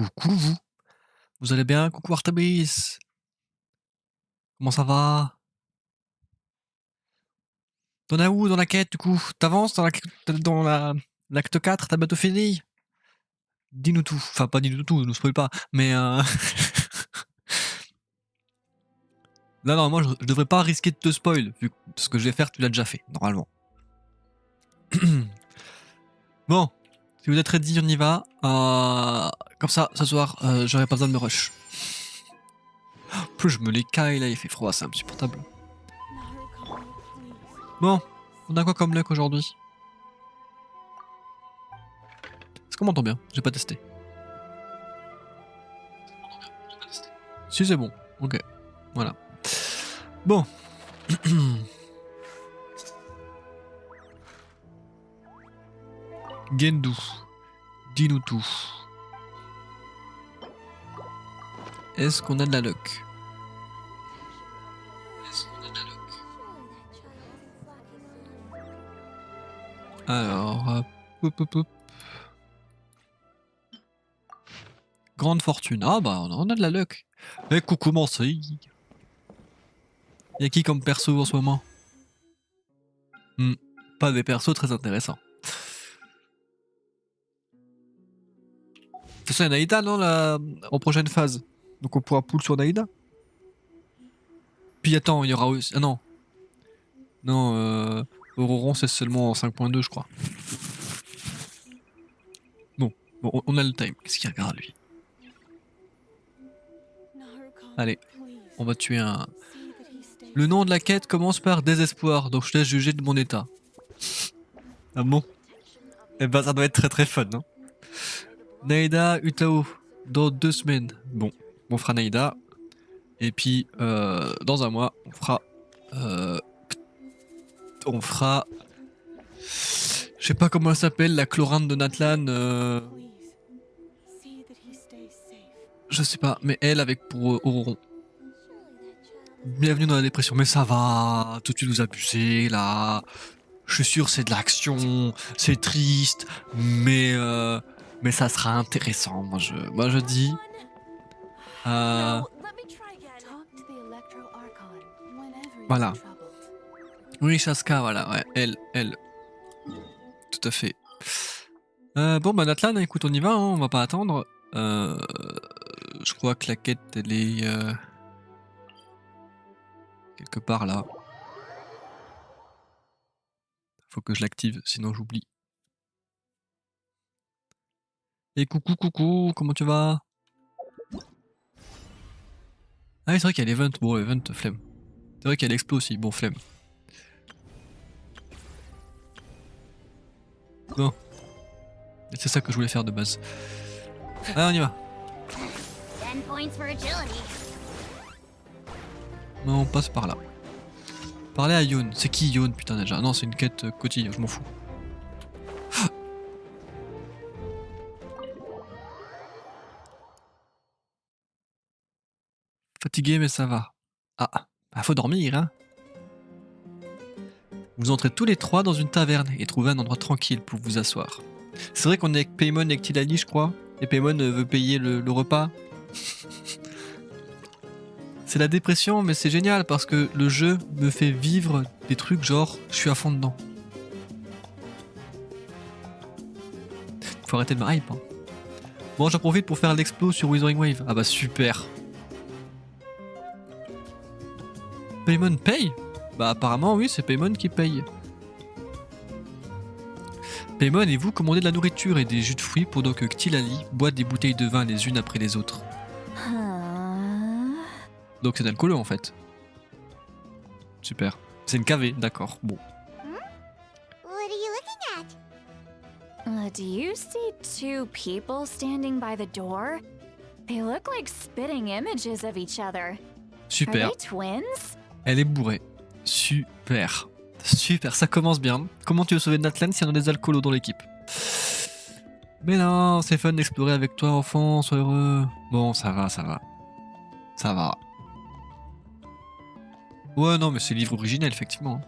Coucou vous, vous allez bien? Coucou Artemis, comment ça va? T'en as où dans la quête du coup? T'avances dans l'acte 4, t'as bientôt fini? Dis-nous tout, enfin pas dis-nous tout, nous spoil pas, mais là normalement je devrais pas risquer de te spoil, vu que ce que je vais faire tu l'as déjà fait, normalement. Bon, si vous êtes ready on y va, comme ça ce soir j'aurai pas besoin de me rush. En plus je me les caille là, il fait froid, c'est insupportable. Bon, on a quoi comme luck aujourd'hui? Est-ce qu'on m'entend bien? J'ai pas testé. Si c'est bon, ok, voilà. Bon. Gendu, dis-nous tout. Est-ce qu'on a de la luck? Alors, grande fortune. Ah bah on a de la luck. Eh coucou merci. Y'a qui comme perso en ce moment? Pas des persos très intéressants. De toute façon, il y a Naïda, non, en prochaine phase. Donc on pourra pull sur Naïda. Puis attends, il y aura aussi... Ah non. Non, Auroron, c'est seulement en 5.2, je crois. Bon, on a le time. Qu'est-ce qu'il regarde, lui? Allez, on va tuer un... Le nom de la quête commence par désespoir, donc je te laisse juger de mon état. Ah bon? Eh ben ça doit être très très fun, hein. Naïda Utao, dans 2 semaines. Bon, on fera Naïda. Et puis, dans un mois, on fera... Je sais pas comment elle s'appelle, la chlorane de Natlan. Je sais pas, mais elle avec pour Auroron. Bienvenue dans la dépression. Mais ça va, tout de suite vous abusez là. Je suis sûr c'est de l'action, c'est triste, mais ça sera intéressant. Moi je dis. Voilà. Oui, Shaska, voilà, ouais, elle. Tout à fait. Bon bah Natlan, écoute, on y va, hein, on va pas attendre. Je crois que la quête elle est quelque part là. Faut que je l'active, sinon j'oublie. Et coucou, comment tu vas? Ah oui, c'est vrai qu'il y a l'event, bon event, flemme. C'est vrai qu'il y a l'explo aussi, bon flemme. Bon. C'est ça que je voulais faire de base. Allez, on y va. Non, on passe par là. Parler à Yoon. C'est qui Yoon, putain, déjà? Non, c'est une quête quotidienne, je m'en fous. Fatigué, mais ça va. Ah, bah faut dormir, hein. Vous entrez tous les trois dans une taverne et trouvez un endroit tranquille pour vous asseoir. C'est vrai qu'on est avec Paimon et avec Tilali, je crois. Et Paimon veut payer le repas. C'est la dépression, mais c'est génial parce que le jeu me fait vivre des trucs genre je suis à fond dedans. Faut arrêter de me hype, hein. Bon, j'en profite pour faire l'explo sur Withering Wave. Ah bah super. Paimon paye? Bah apparemment oui, c'est Paimon qui paye. Paimon et vous commandez de la nourriture et des jus de fruits pendant que Tilali boit des bouteilles de vin les unes après les autres. Donc c'est d'alcoolo en fait. Super. C'est une cavée, d'accord. Bon. Do you see two people standing by the door? They look like spitting images of each other. Super. Are they twins? Elle est bourrée. Super. Super, ça commence bien. Comment tu veux sauver Natlan s'il y en a des alcoolos dans l'équipe? Mais non, c'est fun d'explorer avec toi, enfant, sois heureux. Bon, ça va. Ça va. Ouais, non, mais c'est livre originel, effectivement.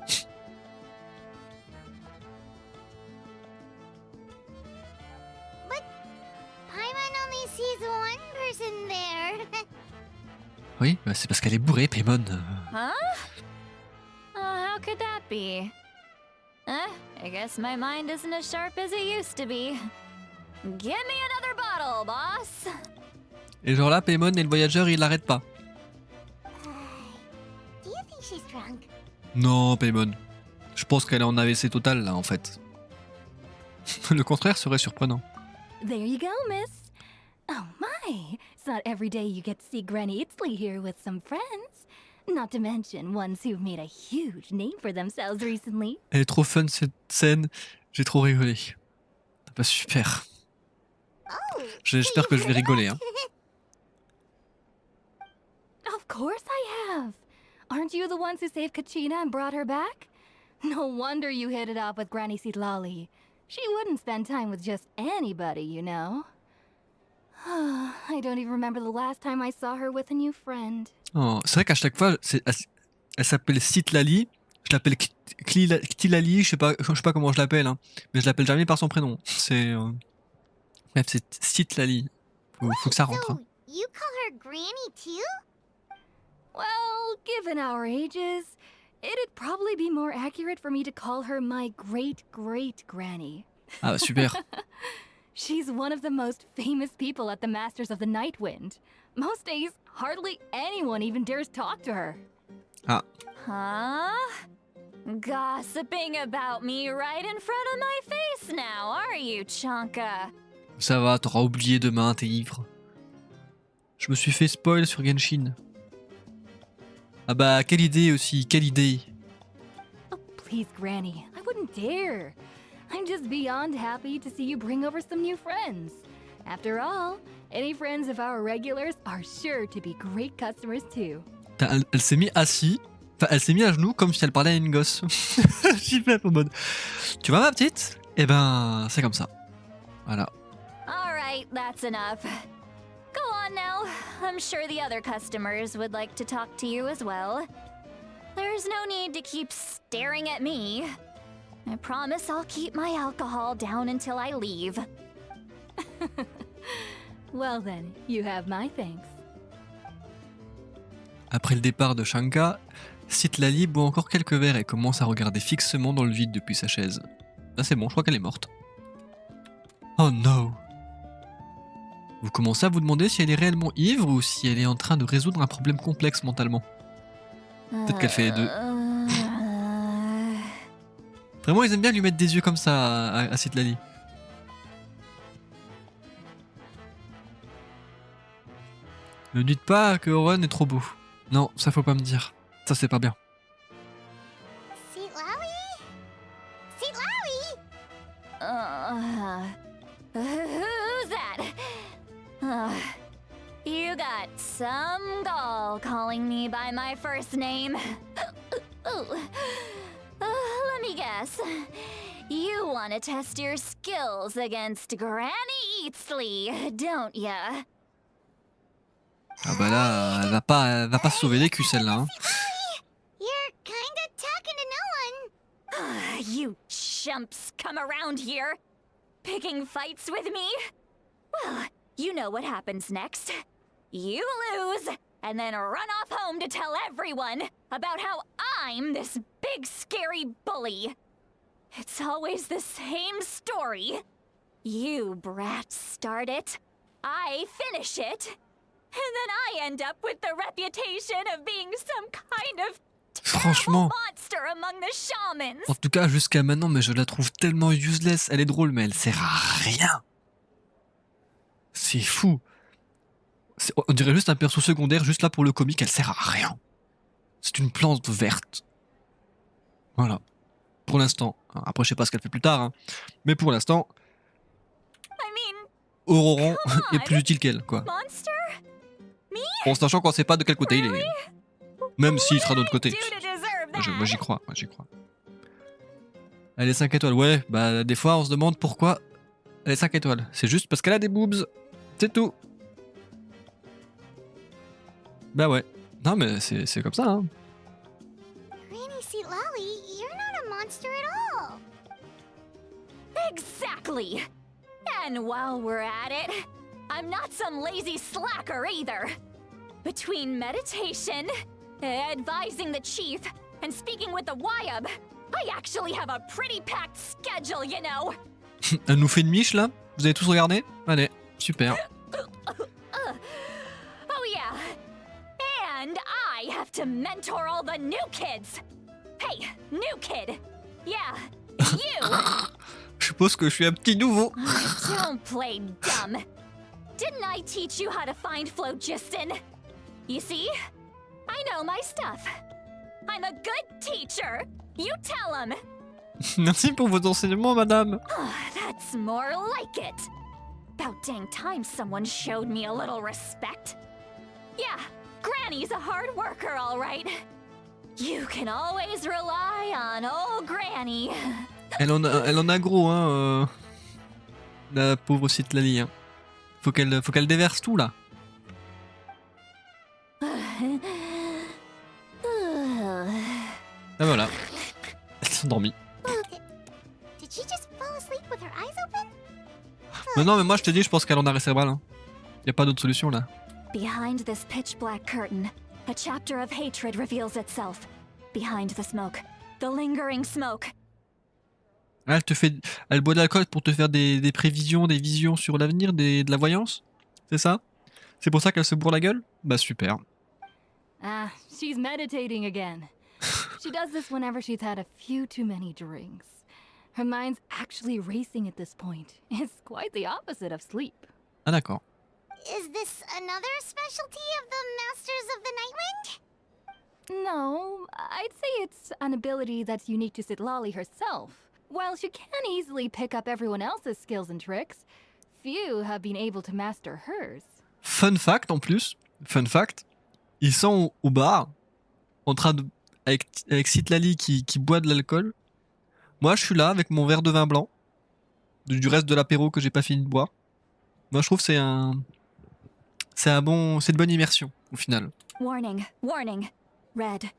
Paimon only sees one Oui, bah c'est parce qu'elle est bourrée, Paimon. Huh? How could that be? I guess my mind isn't as sharp as it used to be. Give me another bottle, boss. Et genre là, Paimon et le voyageur, ils l'arrêtent pas. Do you think she's drunk? Non, Paimon. Je pense qu'elle est en AVC total, là, en fait. Le contraire serait surprenant. There you go, miss. Oh my, it's not every day you get to see Granny Itzley here with some friends. Not to mention ones who've made a huge name for themselves recently. Elle est trop fun, cette scène. J'ai trop rigolé. Bah super. J'espère que je vais rigoler, hein. Of course I have. Aren't you the ones who saved Kachina and brought her back? No wonder you hit it off with Granny Seedlolly. She wouldn't spend time with just anybody, you know. I don't even remember the last time I saw her with a new friend. Oh, c'est vrai qu'à chaque fois, elle s'appelle Citlali. Je l'appelle Ctilali, je sais pas comment je l'appelle, hein. Mais je l'appelle jamais par son prénom. C'est bref, c'est Citlali. Faut que ça rentre. Hein. So, you call her Granny too? Well, given our ages, it'd probably be more accurate for me to call her my great-great-granny. Ah bah super. She's one of the most famous people at the Masters of the Night Wind. Most days, hardly anyone even dares talk to her. Ah. Huh? Gossiping about me right in front of my face now, are you, Chanka? Ça va, t'auras oublié demain, t'es ivre. Je me suis fait spoil sur Genshin. Ah bah, quelle idée aussi, quelle idée. Oh, please, Granny, I wouldn't dare. I'm just beyond happy to see you bring over some new friends. After all, any friends of our regulars are sure to be great customers too. Elle s'est mis assis, enfin elle s'est mis à genoux comme si elle parlait à une gosse. J'y vais en mode. Tu vois ma petite? Eh ben, c'est comme ça. Voilà. Alright, that's enough. Go on now. I'm sure the other customers would like to talk to you as well. There's no need to keep staring at me. I promise I'll keep my alcohol down until I leave. Well then, you have my thanks. Après le départ de Shanka, Citlali boit encore quelques verres et commence à regarder fixement dans le vide depuis sa chaise. Là c'est bon, je crois qu'elle est morte. Oh no! Vous commencez à vous demander si elle est réellement ivre ou si elle est en train de résoudre un problème complexe mentalement. Peut-être qu'elle fait les deux. Vraiment, ils aiment bien lui mettre des yeux comme ça à Citlali. Ne dites pas que Oren est trop beau. Non, ça faut pas me dire. Ça c'est pas bien. Who's that? You got some gall calling me by my first name. Let me guess. You want to test your skills against Granny Eatsley, don't ya? Ah bah là, elle va pas se sauver les culs celle-là. Hein. You're kinda talking to no one. You chumps come around here, picking fights with me? Well, you know what happens next. You lose, and then run off home to tell everyone about how I'm this big scary bully. It's always the same story. You brats start it, I finish it, and then I end up with the reputation of being some kind of Franchement, monster among the shamans. En tout cas jusqu'à maintenant, mais je la trouve tellement useless. Elle est drôle, mais elle sert à rien. C'est fou. On dirait juste un perso secondaire, juste là pour le comique, elle sert à rien. C'est une plante verte. Voilà. Pour l'instant. Après, je sais pas ce qu'elle fait plus tard, hein. Mais pour l'instant, I mean, Auroran come on. est plus utile qu'elle, quoi. monster? En sachant qu'on sait pas de quel côté il est. Même s'il sera de l'autre côté. Do to deserve that? Moi j'y crois, moi j'y crois. Elle est 5 étoiles, ouais, bah des fois on se demande pourquoi elle est 5 étoiles. C'est juste parce qu'elle a des boobs. C'est tout. Bah ouais. Non mais c'est comme ça, hein. Granny Seedlolly, you're not a monster at all. Exactly. And while we're at it, I'm not some lazy slacker either. Between meditation, advising the chief, and speaking with the Wyab, I actually have a pretty packed schedule, you know. Elle nous fait une miche là? Vous avez tous regardé? Allez, super. Oh yeah. And I have to mentor all the new kids. Hey, new kid. Yeah, you. Je suppose que je suis un petit nouveau. Don't play dumb. Didn't I teach you how to find phlogiston? You see? I know my stuff. I'm a good teacher. You tell him. Merci pour vos enseignements, madame. That's more like it. About dang time someone showed me a little respect. Yeah, Granny's a hard worker, all right. You can always rely on old Granny. Elle en a gros, hein. La pauvre Citlali, hein. Faut qu'elle déverse tout là. Ah voilà. Elle s'est endormie. Did she just fall asleep with her eyes open? Mais non, mais moi je te dis, je pense qu'elle en a arrêt cérébral. Hein. Y a pas d'autre solution là. Behind this pitch black curtain, a chapter of hatred reveals itself. Behind the smoke, the lingering smoke. Ah, elle boit de l'alcool pour te faire des prévisions, des visions sur l'avenir, de la voyance. C'est ça? C'est pour ça qu'elle se bourre la gueule? Bah super. Ah, she's meditating again. She does this whenever she's had a few too many drinks. Her mind's actually racing at this point. It's quite the opposite of sleep. Ah d'accord. Is this another specialty of the Masters of the Nightwind? No, I'd say it's an ability that's unique to Citlali herself. While she can easily pick up everyone else's skills and tricks, few have been able to master hers. Fun fact en plus, fun fact, ils sont au bar, en train de... avec Citlali qui boit de l'alcool. Moi je suis là avec mon verre de vin blanc, du reste de l'apéro que j'ai pas fini de boire. Moi je trouve que c'est une bonne immersion au final. Warning, warning. Red,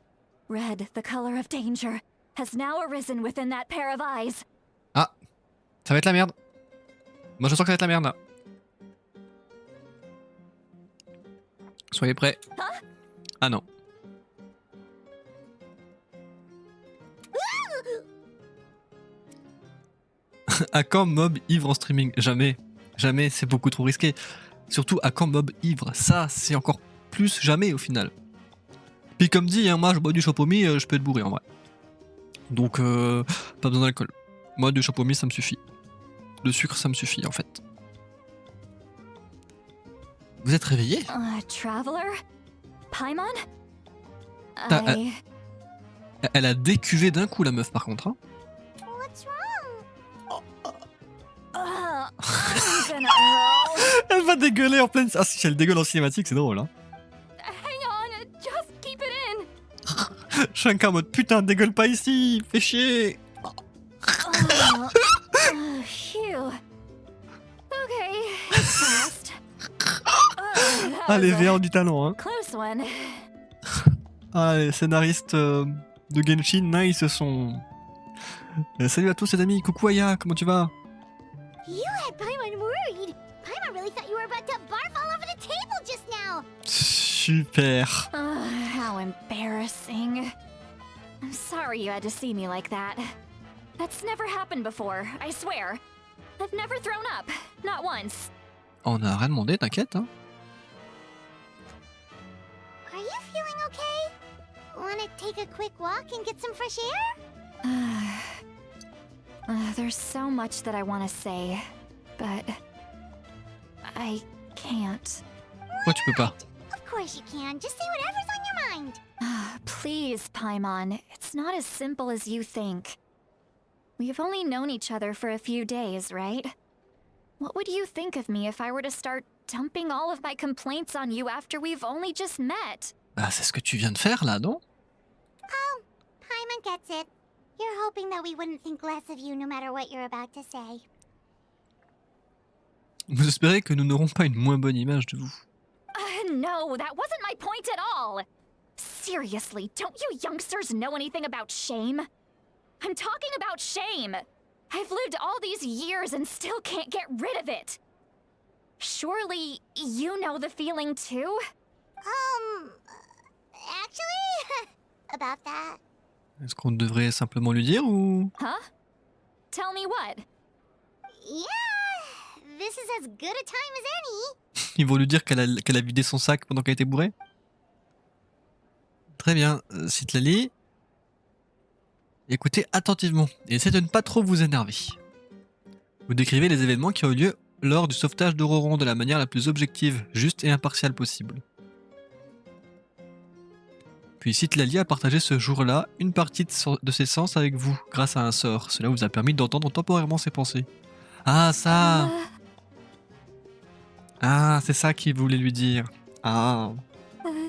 the color of danger, has now arisen within that pair of eyes. Ah, ça va être la merde. Moi je sens que ça va être la merde là. Soyez prêts. Ah non. À quand mob ivre en streaming? Jamais. Jamais, c'est beaucoup trop risqué. Surtout à quand mob ivre? Ça, c'est encore plus jamais au final. Puis comme dit, hein, moi je bois du chopomi, je peux être bourré en vrai. Donc pas besoin d'alcool. Moi du chopomi ça me suffit. Le sucre ça me suffit en fait. Vous êtes réveillé? Traveler? Paimon? Ah, elle a décuvé d'un coup la meuf par contre. Hein. What's wrong? I'm gonna roll. Elle va dégueuler en pleine... Ah si elle dégueule en cinématique c'est drôle hein. Hang on, just keep it in. Chacun en mode putain dégueule pas ici, fais chier. Phew. Okay, it's fast. That Ah les was a VR du talent hein. close one. Ah les scénaristes de Genshin, là, ils se sont... salut à tous les amis, coucou Aya, comment tu vas? You had Paimon worried. Paimon really thought you were about to barf all over the table just now. Super. How embarrassing. I'm sorry you had to see me like that. That's never happened before, I swear. I've never thrown up, not once. On a rien demandé, t'inquiète hein. Are you feeling okay? Wanna take a quick walk and get some fresh air? There's so much that I want to say, but I can't. Pourquoi tu peux pas? Of course you can. Just say whatever's on your mind. Please, Paimon, it's not as simple as you think. We've only known each other for a few days, right? What would you think of me if I were to start dumping all of my complaints on you after we've only just met? Bah c'est ce que tu viens de faire là, non? Oh, Paimon gets it. You're hoping that we wouldn't think less of you no matter what you're about to say. Vous espérez que nous n'aurons pas une moins bonne image de vous? No, that wasn't my point at all. Seriously, don't you youngsters know anything about shame? I'm talking about shame. I've lived all these years and still can't get rid of it. Surely you know the feeling too? Actually, about that. Est-ce qu'on devrait simplement lui dire ou... Huh? Tell me what? Yeah, this is as good a time as any. Ils vont lui dire qu'elle a vidé son sac pendant qu'elle était bourrée? Très bien, Citlali. Écoutez attentivement et essayez de ne pas trop vous énerver. Vous décrivez les événements qui ont eu lieu lors du sauvetage d'Auroron de la manière la plus objective, juste et impartiale possible. Puis Citlali a partagé ce jour-là une partie de ses sens avec vous, grâce à un sort. Cela vous a permis d'entendre temporairement ses pensées. Ah, ça! Ah, c'est ça qu'il voulait lui dire. Ah.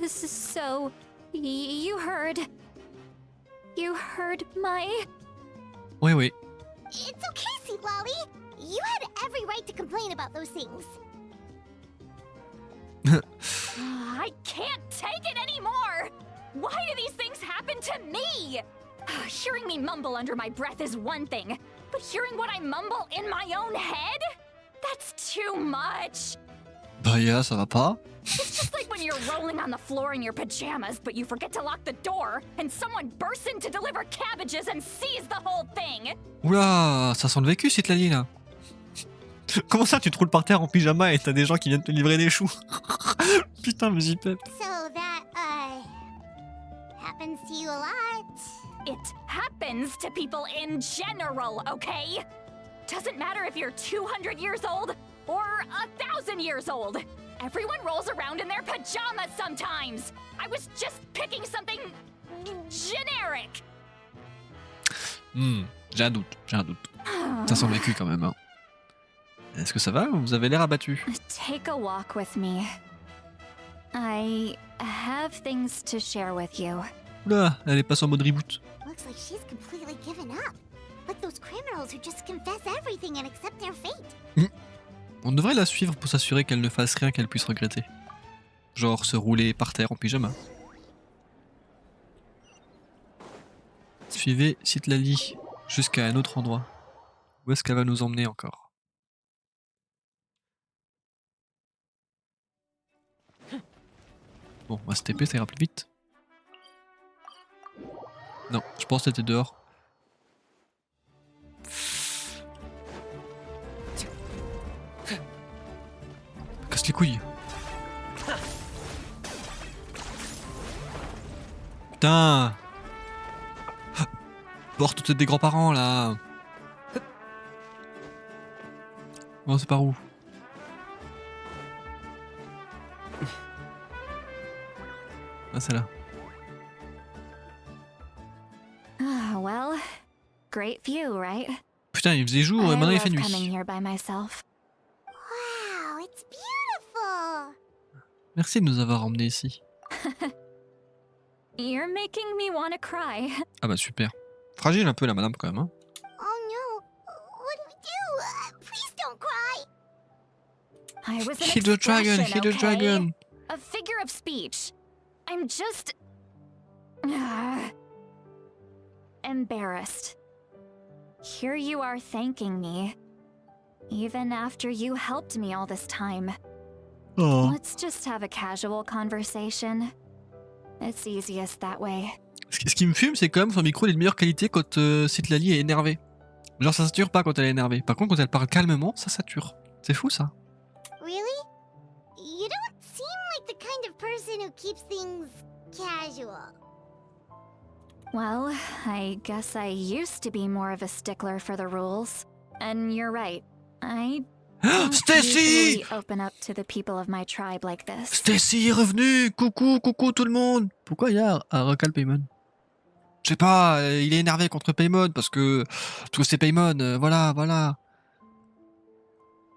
So, you heard my... Oui, oui. It's okay, Sweet Lolly. You had every right to complain about those things. I can't take it anymore! Why do these things happen to me? Hearing me mumble under my breath is one thing, but hearing what I mumble in my own head? That's too much! Bah, yeah, ça va pas. It's just like when you're rolling on the floor in your pajamas, but you forget to lock the door, and someone bursts in to deliver cabbages and sees the whole thing! Oula, ça sent le vécu, Citlali, là. Comment ça, tu te roules par terre en pyjama et t'as des gens qui viennent te livrer des choux? Putain, mais j'y pète. So that, happens to you a lot. It happens to people in general, okay? Doesn't matter if you're 200 years old or 1,000 years old. Everyone rolls around in their pajamas sometimes. I was just picking something generic. J'ai un doute, Ça sent le vécu quand même, hein. Est-ce que ça va? Vous avez l'air abattu. Take a walk with me. I have things to share with you. Oula, elle est pas en mode reboot. Looks like she's completely given up. Like those criminals who just confess everything and accept their fate. On devrait la suivre pour s'assurer qu'elle ne fasse rien qu'elle puisse regretter. Genre se rouler par terre en pyjama. Suivez Citlali jusqu'à un autre endroit. Où est-ce qu'elle va nous emmener encore? Bon, on va se TP, ça ira plus vite. Non, je pense que c'était dehors. Casse les couilles. Putain. Porte peut-être des grands-parents là. Non, c'est par où? Ah, c'est là. Well, great view, right? Putain, il faisait jour et maintenant il fait nuit. coming here by myself. Wow, it's beautiful. Merci de nous avoir emmenés ici. You're making me want to cry. Ah bah super. Fragile un peu la madame quand même, hein. Oh no, what do we do? Please don't cry. I was an Hit the dragon, hit the okay? dragon. A figure of speech. I'm just... embarrassed. Here you are thanking me. Even after you helped me all this time. Oh. Let's just have a casual conversation. It's easiest that way. Ce qui me fume, c'est quand même son micro il est de meilleure qualité quand Citlali est énervée. Genre ça sature pas quand elle est énervée. Par contre quand elle parle calmement, ça sature. C'est fou ça. Really? You don't seem like the kind of person who keeps things casual. Well, I guess I used to be more of a stickler for the rules. And you're right. I don't Stacy! usually open up to the people of my tribe like this. Stacy est revenu. Coucou, coucou tout le monde. Pourquoi il y a un recal Paymon? Je sais pas, il est énervé contre Paymon parce que c'est Paymon, voilà.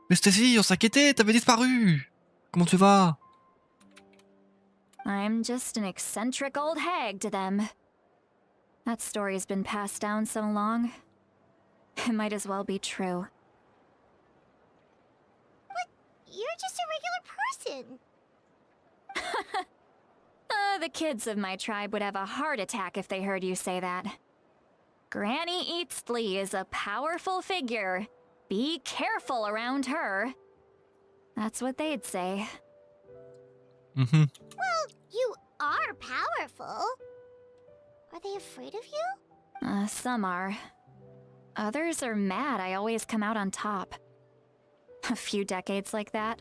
Mais Stacy, on s'inquiétait, t'avais disparu. Comment tu vas? I'm just an eccentric old hag to them. That story's been passed down so long. It might as well be true. You're just a regular person. The kids of my tribe would have a heart attack if they heard you say that. Granny Eatsley is a powerful figure. Be careful around her. That's what they'd say. Mhm. You are powerful. Are they afraid of you? Some are. Others are mad I always come out on top. A few decades like that.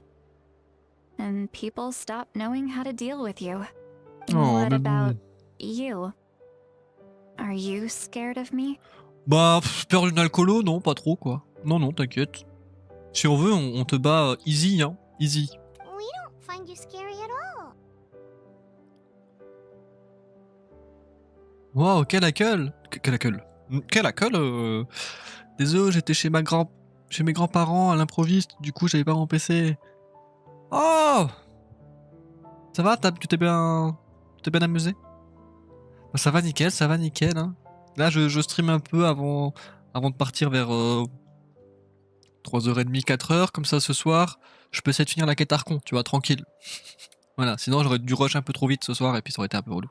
And people stop knowing how to deal with you. Oh, What mais about bon. you? Are you scared of me? Bah, peur d'une alcoolo, non, pas trop quoi. Non, non, t'inquiète. Si on veut, on te bat easy, hein. Easy. We don't find you scary at all. Waouh, quel accueil. Quel accueil. Quel accueil. Désolé, j'étais chez chez mes grands-parents à l'improviste, du coup j'avais pas mon PC. Oh, ça va, tu t'es bien amusé? Bah, ça va nickel. Hein. Là je stream un peu avant de partir vers 3h30, 4h, comme ça ce soir, je peux essayer de finir la quête Archon, tu vois, tranquille. Voilà, sinon j'aurais dû rush un peu trop vite ce soir et puis ça aurait été un peu relou.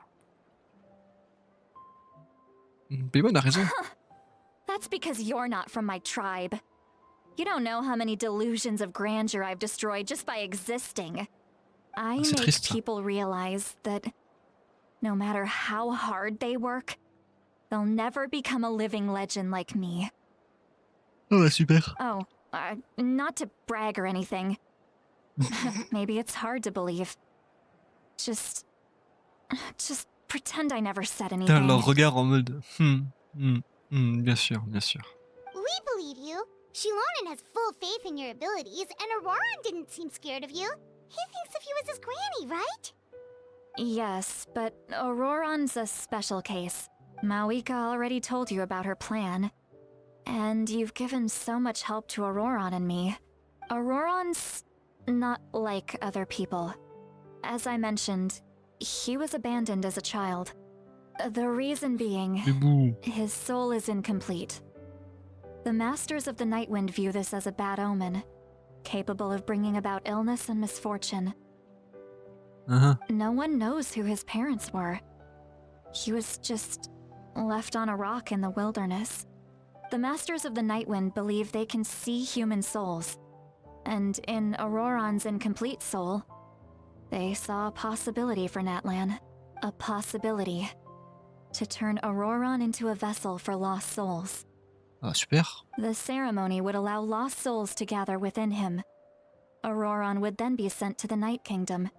Paymon a raison. That's because you're not from my tribe. You don't know how many delusions of grandeur I've destroyed just by existing. I c'est make triste, ça. people realize that no matter how hard they work, they'll never become a living legend like me. Oh bah super. Oh, not to brag or anything. Maybe it's hard to believe. Just pretend I never said Putain, anything. leur regard en mode... bien sûr, bien sûr. We believe you. Shilonen has full faith in your abilities, and Auroran didn't seem scared of you. He thinks of you as his granny, right? Yes, but Auroran's a special case. Mawika already told you about her plan. And you've given so much help to Auroran and me. Auroran's not like other people. As I mentioned, he was abandoned as a child. The reason being, Mais bon. his soul is incomplete. The Masters of the Nightwind view this as a bad omen, capable of bringing about illness and misfortune. No one knows who his parents were. He was just left on a rock in the wilderness. The Masters of the Nightwind believe they can see human souls, and in Auroran's incomplete soul, they saw a possibility for Natlan. A possibility to turn Auroran into a vessel for lost souls. Ah, super. The ceremony would allow lost souls to gather within him. Auroran would then be sent to the Night Kingdom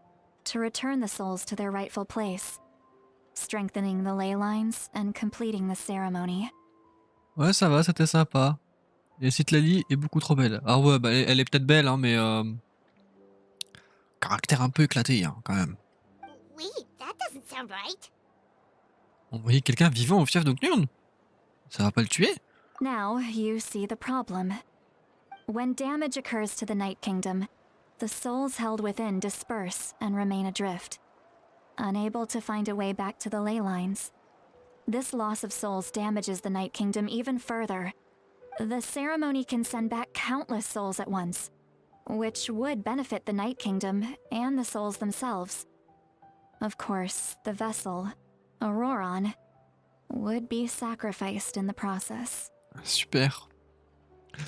to return the souls to their rightful place, strengthening the ley lines and completing the ceremony. Ouais, ça va, c'était sympa. Et Citlali est beaucoup trop belle. Ah ouais, bah elle est peut-être belle, hein, mais... caractère un peu éclaté, hein, quand même. Wait, that doesn't sound right. Envoyer quelqu'un vivant au fief nocturne? Ça va pas le tuer? Now you see the problem. When damage occurs to the Night Kingdom, the souls held within disperse and remain adrift, unable to find a way back to the ley lines. This loss of souls damages the Night Kingdom even further. The ceremony can send back countless souls at once, which would benefit the Night Kingdom and the souls themselves. Of course, the vessel, Auroran, would be sacrificed in the process. Super.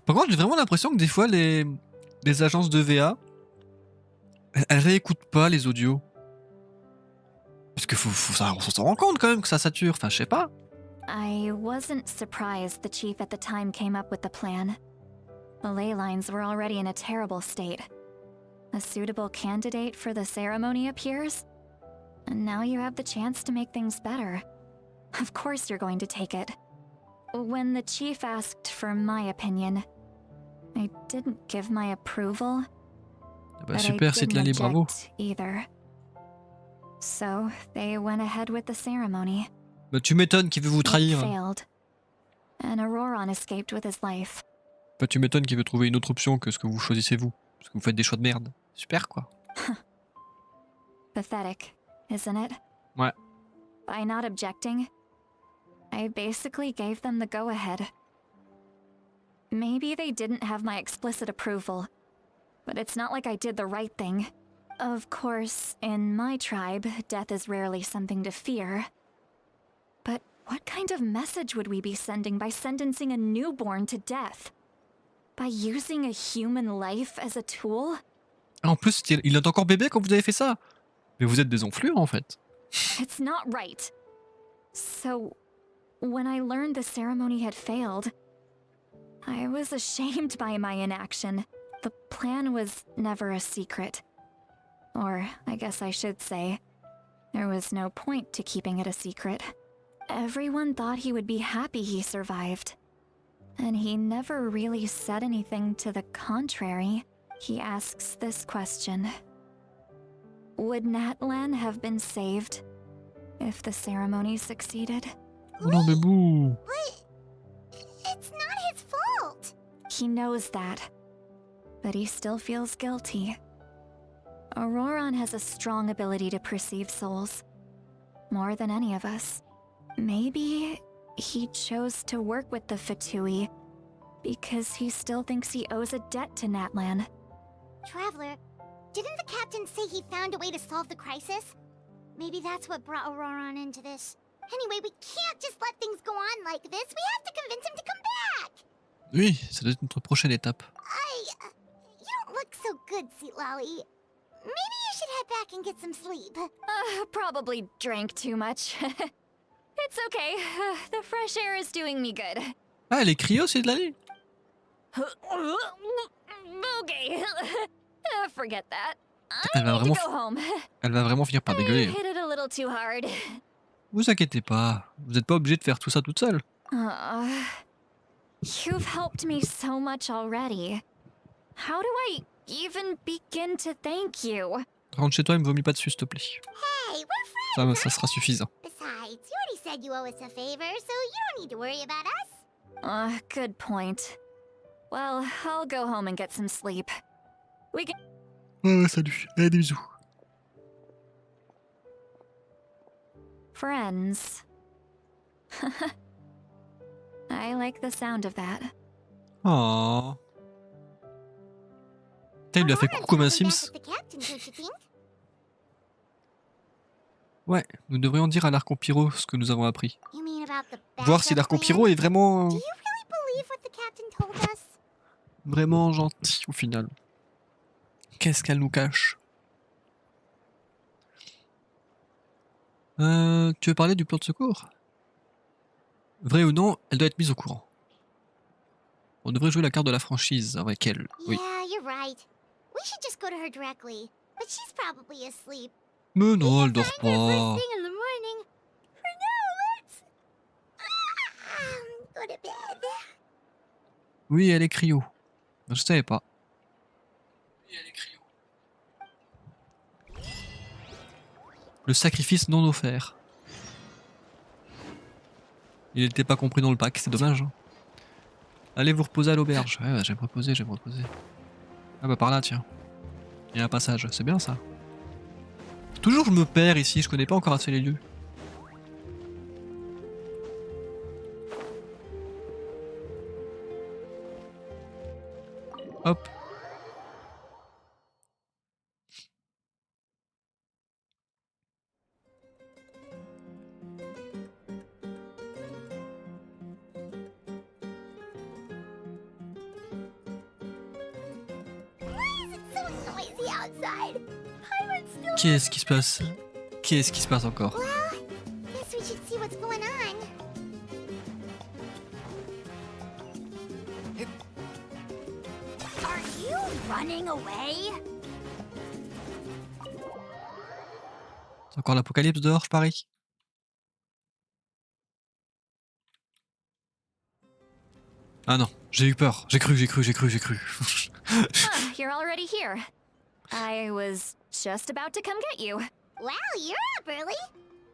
Par contre, j'ai vraiment l'impression que des fois, les agences de VA, elles réécoutent pas les audios. Parce que on s'en rend compte quand même que ça sature. Enfin, je sais pas. I wasn't surprised the chief at the time came up with the plan. The ley lines were already in a terrible state. A suitable candidate for the ceremony appears, and now you have the chance to make things better. Of course you're going to take it. When the chief asked for my opinion, I didn't give my approval, Ah bah but super, I c'est de didn't bravo. object either. So they went ahead with the ceremony. Bah tu m'étonnes qu'il veut vous It trahir. failed, and Auroran escaped with his life. Bah tu m'étonnes qu'il veut trouver une autre option que ce que vous choisissez vous. Parce que vous faites des choix de merde. Super quoi. Pathetic, isn't it? Ouais. By not objecting, I basically gave them the go-ahead. Maybe they didn't have my explicit approval, but it's not like I did the right thing. Of course, in my tribe, death is rarely something to fear. But what kind of message would we be sending by sentencing a newborn to death? By using a human life as a tool? Ah, en plus, il est encore bébé quand vous avez fait ça. Mais vous êtes des enflures en fait. It's not right. So, when I learned the ceremony had failed, I was ashamed by my inaction. The plan was never a secret. Or, I guess I should say, there was no point to keeping it a secret. Everyone thought he would be happy he survived. And he never really said anything to the contrary. He asks this question. Would Natlan have been saved if the ceremony succeeded? Oh non mais bouh. But it's not his fault. He knows that, but he still feels guilty. Auroron has a strong ability to perceive souls, more than any of us. Maybe he chose to work with the Fatui because he still thinks he owes a debt to Natlan. Traveler, didn't the captain say he found a way to solve the crisis? Maybe that's what brought Auroron into this. Anyway, we can't just let things go on like this. We have to convince him to come back. Oui, ça doit être notre prochaine étape. You don't look so good, Sweet Lolly. Maybe you should head back and get some sleep. Probably drank too much. It's okay. The fresh air is doing me good. Ah, elle est cryo, c'est de l'année. Okay. Forget that. Elle va I need vraiment, to go home. elle va vraiment finir par dégueuler. I hit it a little too hard. Vous inquiétez pas, vous n'êtes pas obligé de faire tout ça toute seule. You've helped me so much already. How do I even begin to thank you? Rentre chez toi, il me vomit pas dessus, s'il te plaît. Hey, we're friends. Ça sera suffisant. Besides, you already said you owe us a favor, so you don't need to worry about us. Good point. Well, I'll go home and get some sleep. We can... Salut, allez, des bisous. Friends. I like the sound of that. Oh. Putain, il lui a fait coucou comme un Sims. Ouais, nous devrions dire à l'Archon Pyro ce que nous avons appris. Voir si l'Archon Pyro est vraiment... vraiment gentil au final. Qu'est-ce qu'elle nous cache? Tu veux parler du plan de secours? Vrai ou non, elle doit être mise au courant. On devrait jouer la carte de la franchise avec elle. Oui. Mais non, elle dort pas. Oui, elle est cryo. Je savais pas. Oui, elle est cryo. Le sacrifice non offert. Il n'était pas compris dans le pack, c'est dommage. Hein. Allez vous reposer à l'auberge. Ouais, bah, je vais me reposer, je vais me reposer. Ah bah par là, tiens. Il y a un passage, c'est bien ça. Toujours je me perds ici, je connais pas encore assez les lieux. Hop. Qu'est-ce qui se passe? Qu'est-ce qui se passe encore? C'est encore l'apocalypse dehors, je parie. Ah non, j'ai eu peur. J'ai cru. You're already here. I was just about to come get you. Wow, you're up early.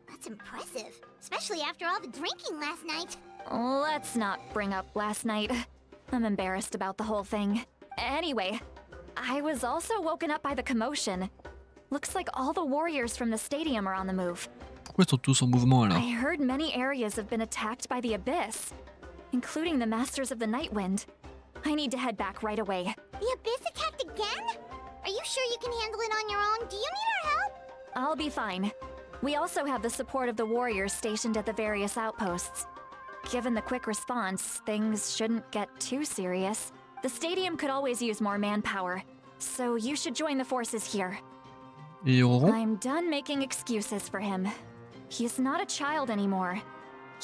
That's impressive, especially after all the drinking last night. Let's not bring up last night. I'm embarrassed about the whole thing. Anyway, I was also woken up by the commotion. Looks like all the warriors from the stadium are on the move. Pourquoi ils sont tous en mouvement là? I heard many areas have been attacked by the Abyss, including the Masters of the Nightwind. I need to head back right away. The Abyss attacked again? Are you sure you can handle it on your own? Do you need our help? I'll be fine. We also have the support of the warriors stationed at the various outposts. Given the quick response, things shouldn't get too serious. The stadium could always use more manpower, so you should join the forces here. Et Ronron? I'm done making excuses for him. He's not a child anymore.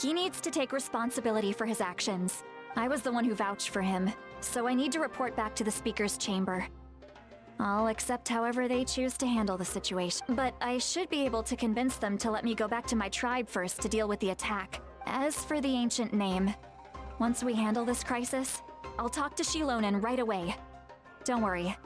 He needs to take responsibility for his actions. I was the one who vouched for him, so I need to report back to the Speaker's chamber. I'll accept however they choose to handle the situation, but I should be able to convince them to let me go back to my tribe first to deal with the attack. As for the ancient name, once we handle this crisis, I'll talk to Shilonen right away. Don't worry,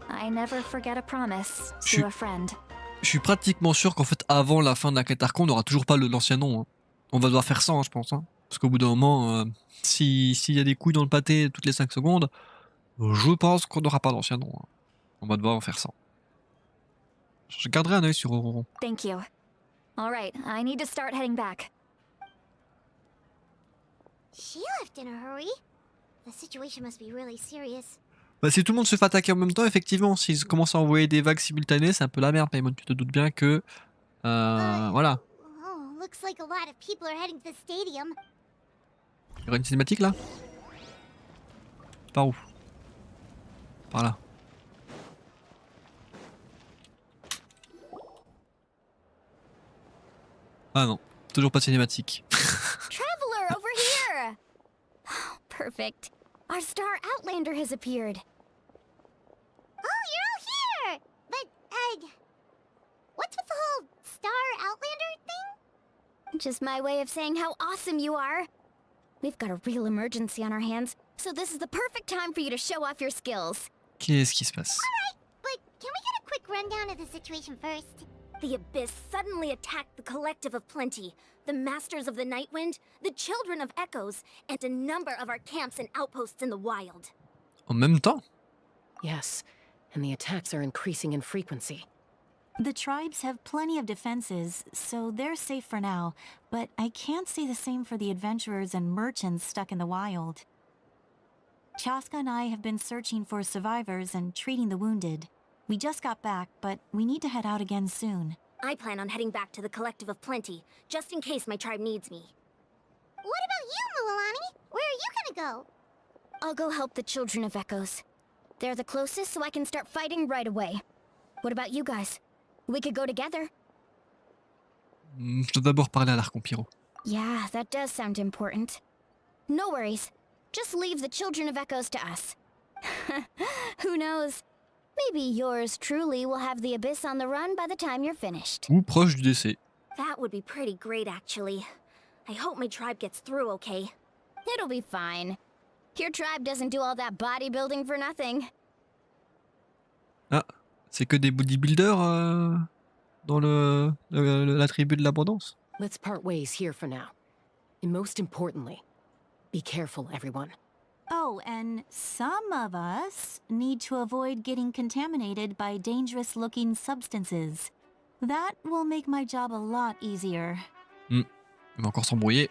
I never forget a promise to a friend. Je suis pratiquement sûr qu'en fait, avant la fin de la quête Archon, on n'aura toujours pas l'ancien nom. Hein. On va devoir faire ça, hein, je pense. Hein. Parce qu'au bout d'un moment, s'il y a des couilles dans le pâté toutes les 5 secondes, je pense qu'on n'aura pas d'ancien nom. Hein. On va devoir en faire ça. Je garderai un œil sur Ronron. Thank you. Alright, I need to start heading back. She left in a hurry. The situation must be really serious. Bah, si tout le monde se fait attaquer en même temps, effectivement, s'ils commencent à envoyer des vagues simultanées, c'est un peu la merde, Paimon. Tu te doutes bien que... voilà. Oh, looks like a lot of people are heading to the stadium. Il y aura une cinématique là? Par où? Par là. Ah non, toujours pas de cinématique. Traveler, over here! Perfect. Our star Outlander has appeared. Oh, you're all here! But, what's with the whole Star Outlander thing? Just my way of saying how awesome you are. We've got a real emergency on our hands, so this is the perfect time for you to show off your skills. Qu'est-ce qui se passe? But can we get a quick rundown of the situation first? The Abyss suddenly attacked the Collective of Plenty, the Masters of the Nightwind, the Children of Echoes, and a number of our camps and outposts in the wild. En même temps? Yes, and the attacks are increasing in frequency. The tribes have plenty of defenses, so they're safe for now, but I can't say the same for the adventurers and merchants stuck in the wild. Chaska and I have been searching for survivors and treating the wounded. We just got back, but we need to head out again soon. I plan on heading back to the Collective of Plenty, just in case my tribe needs me. What about you, Mualani? Where are you gonna go? I'll go help the Children of Echoes. They're the closest, so I can start fighting right away. What about you guys? We could go together. Je dois d'abord parler à l'Archompyro. Yeah, that does sound important. No worries. Just leave the Children of Echoes to us. Who knows? Maybe yours truly will have the Abyss on the run by the time you're finished. Ou proche du décès. That would be pretty great, actually. I hope my tribe gets through okay. It'll be fine. Your tribe doesn't do all that bodybuilding for nothing. Ah, c'est que des bodybuilders dans la tribu de l'abondance. Let's part ways here for now. And most importantly, be careful, everyone. Oh, and some of us need to avoid getting contaminated by dangerous-looking substances. That will make my job a lot easier. Il va encore s'embrouiller.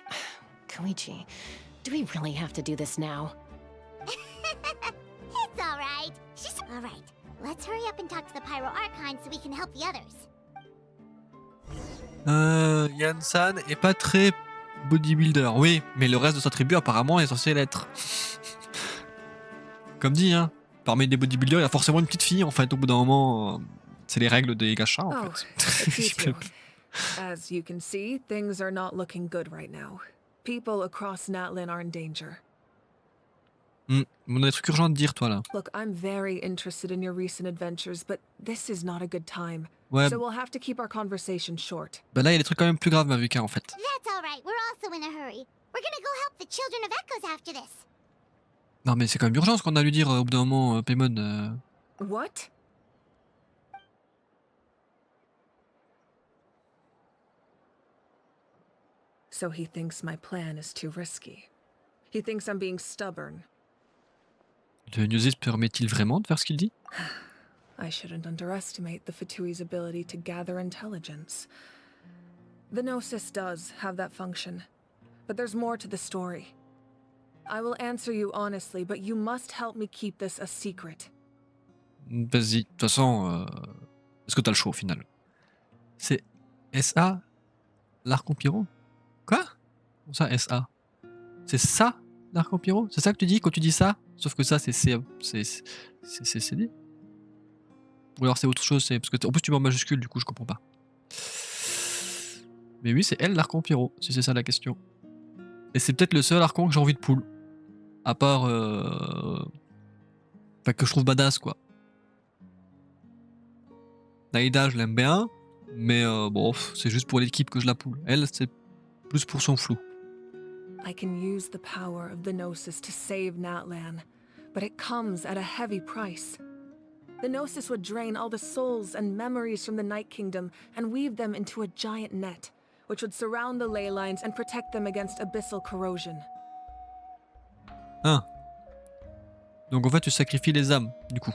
Koichi, do we really have to do this now? It's alright. She's alright. Let's hurry up and talk to the Pyro Archon so we can help the others. Yansan est pas très bodybuilder, oui, mais le reste de sa tribu apparemment est censé l'être. Comme dit, hein, parmi les bodybuilders, il y a forcément une petite fille en fait. Au bout d'un moment, c'est les règles des gachas en Oh, fait. as you can see, things are not looking good right now. People across Natlin are in danger. On a des trucs urgents à te dire, toi là. Look, I'm very interested in your recent adventures, but this is not a good time. Ouais, So we'll have to keep our conversation short. bah là il y a des trucs quand même plus graves, Mavuka en fait. That's alright. We're also in a hurry. We're gonna go help the Children of Echoes after this. Non mais c'est quand même urgent ce qu'on a à lui dire au bout d'un moment, Paimon. What? So he thinks my plan is too risky. He thinks I'm being stubborn. Le Gnosis permet-il vraiment de faire ce qu'il dit? I shouldn't underestimate the Fatui's ability to gather intelligence. The Gnosis does have that function, but there's more to the story. I will answer you honestly, but you must help me keep this a secret. Vas-y, de toute façon, est-ce que t'as le choix au final? C'est SA l'Archompyro? Quoi? Comment ça, SA? C'est ça l'Archompyro? C'est ça que tu dis quand tu dis ça? Sauf que ça, c'est dit. Ou alors c'est autre chose, c'est parce que en plus tu mets en majuscule, du coup je comprends pas. Mais oui, c'est elle l'archon Pyro, si c'est ça la question. Et c'est peut-être le seul archon que j'ai envie de pull. À part... Enfin, que je trouve badass, quoi. Naïda, je l'aime bien, mais bon, c'est juste pour l'équipe que je la pull. Elle, c'est plus pour son flou. I can use the power of the Gnosis to save Natlan, but it comes at a heavy price. The Gnosis would drain all the souls and memories from the Night Kingdom and weave them into a giant net, which would surround the ley lines and protect them against abyssal corrosion. Hein. Donc en fait, tu sacrifies les âmes, du coup.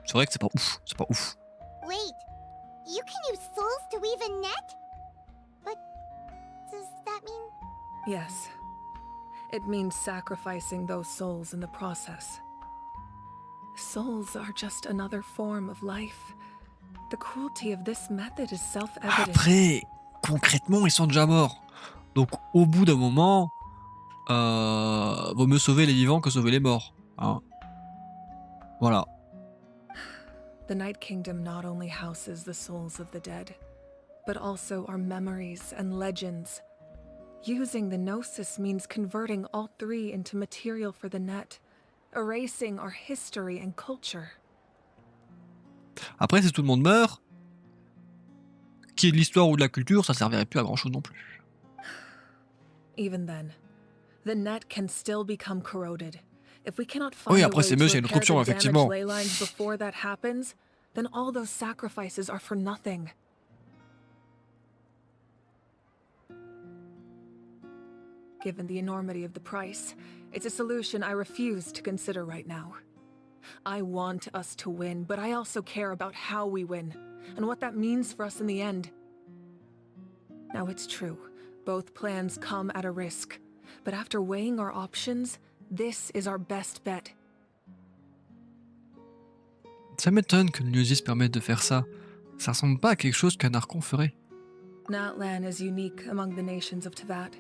C'est vrai que c'est pas ouf, c'est pas ouf. Wait, you can use souls to weave a net? But does that mean... Yes. It means sacrificing those souls in the process. Souls are just another form of life. The cruelty of this method is self-evident. Après, concrètement, ils sont déjà morts. Donc au bout d'un moment, vaut mieux sauver les vivants que sauver les morts. Hein. Voilà. The Night Kingdom not only houses the souls of the dead, but also our memories and legends. Using the Gnosis means converting all three into material for the net, erasing our history and culture. Après, si tout le monde meurt, qui est de l'histoire ou de la culture, ça servirait plus à grand chose non plus. Even then, the net can still become corroded. If we cannot find Oui, a après way c'est to mieux, c'est une autre repair option, the damaged effectivement. ley lines before that happens, then all those sacrifices are for nothing. Given the enormity of the price, it's a solution I refuse to consider right now. I want us to win, but I also care about how we win, and what that means for us in the end. Now it's true, both plans come at a risk, but after weighing our options, this is our best bet. Ça m'étonne que le Gnosis permette de faire ça. Ça ressemble pas à quelque chose qu'un archon ferait. Natlan is unique among the nations of Teyvat.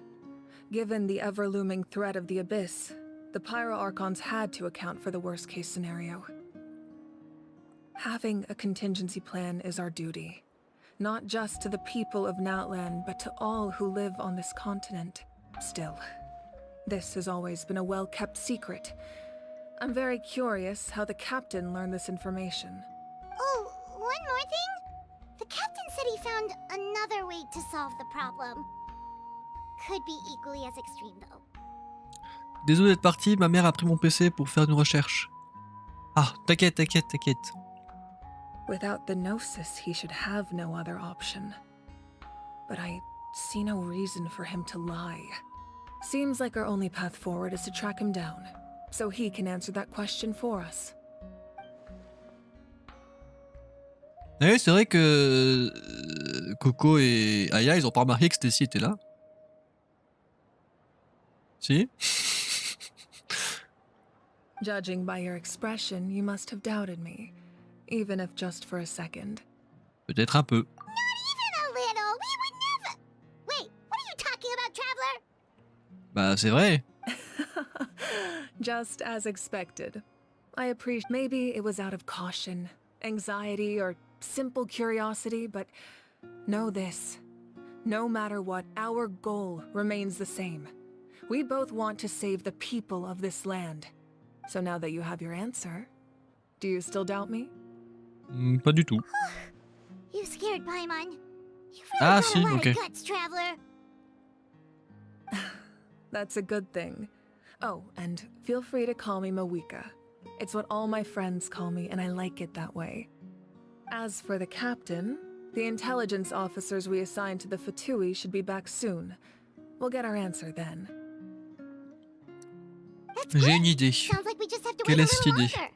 Given the ever-looming threat of the Abyss, the Pyro-Archons had to account for the worst-case scenario. Having a contingency plan is our duty, not just to the people of Natlan, but to all who live on this continent. Still, this has always been a well-kept secret. I'm very curious how the captain learned this information. Oh, one more thing? The captain said he found another way to solve the problem. Could be equally as extreme though. Désolé d'être parti, ma mère a pris mon PC pour faire une recherche. Ah, t'inquiète. Without the Gnosis, he should have no other option. But I see no reason for him to lie. Seems like our only path forward is to track him down, so he can answer that question for us. Oui, c'est vrai que Coco et Aya, ils ont pas remarqué que Stacy était là. Si? Judging by your expression, you must have doubted me, even if just for a second. Peut-être un peu. Not even a little! We would never... Wait, what are you talking about, Traveler? Bah, c'est vrai. Just as expected. I appreciate maybe it was out of caution, anxiety, or simple curiosity, but know this. No matter what, our goal remains the same. We both want to save the people of this land. So now that you have your answer, do you still doubt me? Pas du tout. You scared Paimon. You've really Ah, got si, a lot ok. of guts, Traveler. That's a good thing. Oh, and feel free to call me Mawika. It's what all my friends call me, and I like it that way. As for the captain, the intelligence officers we assigned to the Fatui should be back soon. We'll get our answer then. That's J'ai good. une idée. Sounds like we just have to Quelle wait a est cette little idée? longer.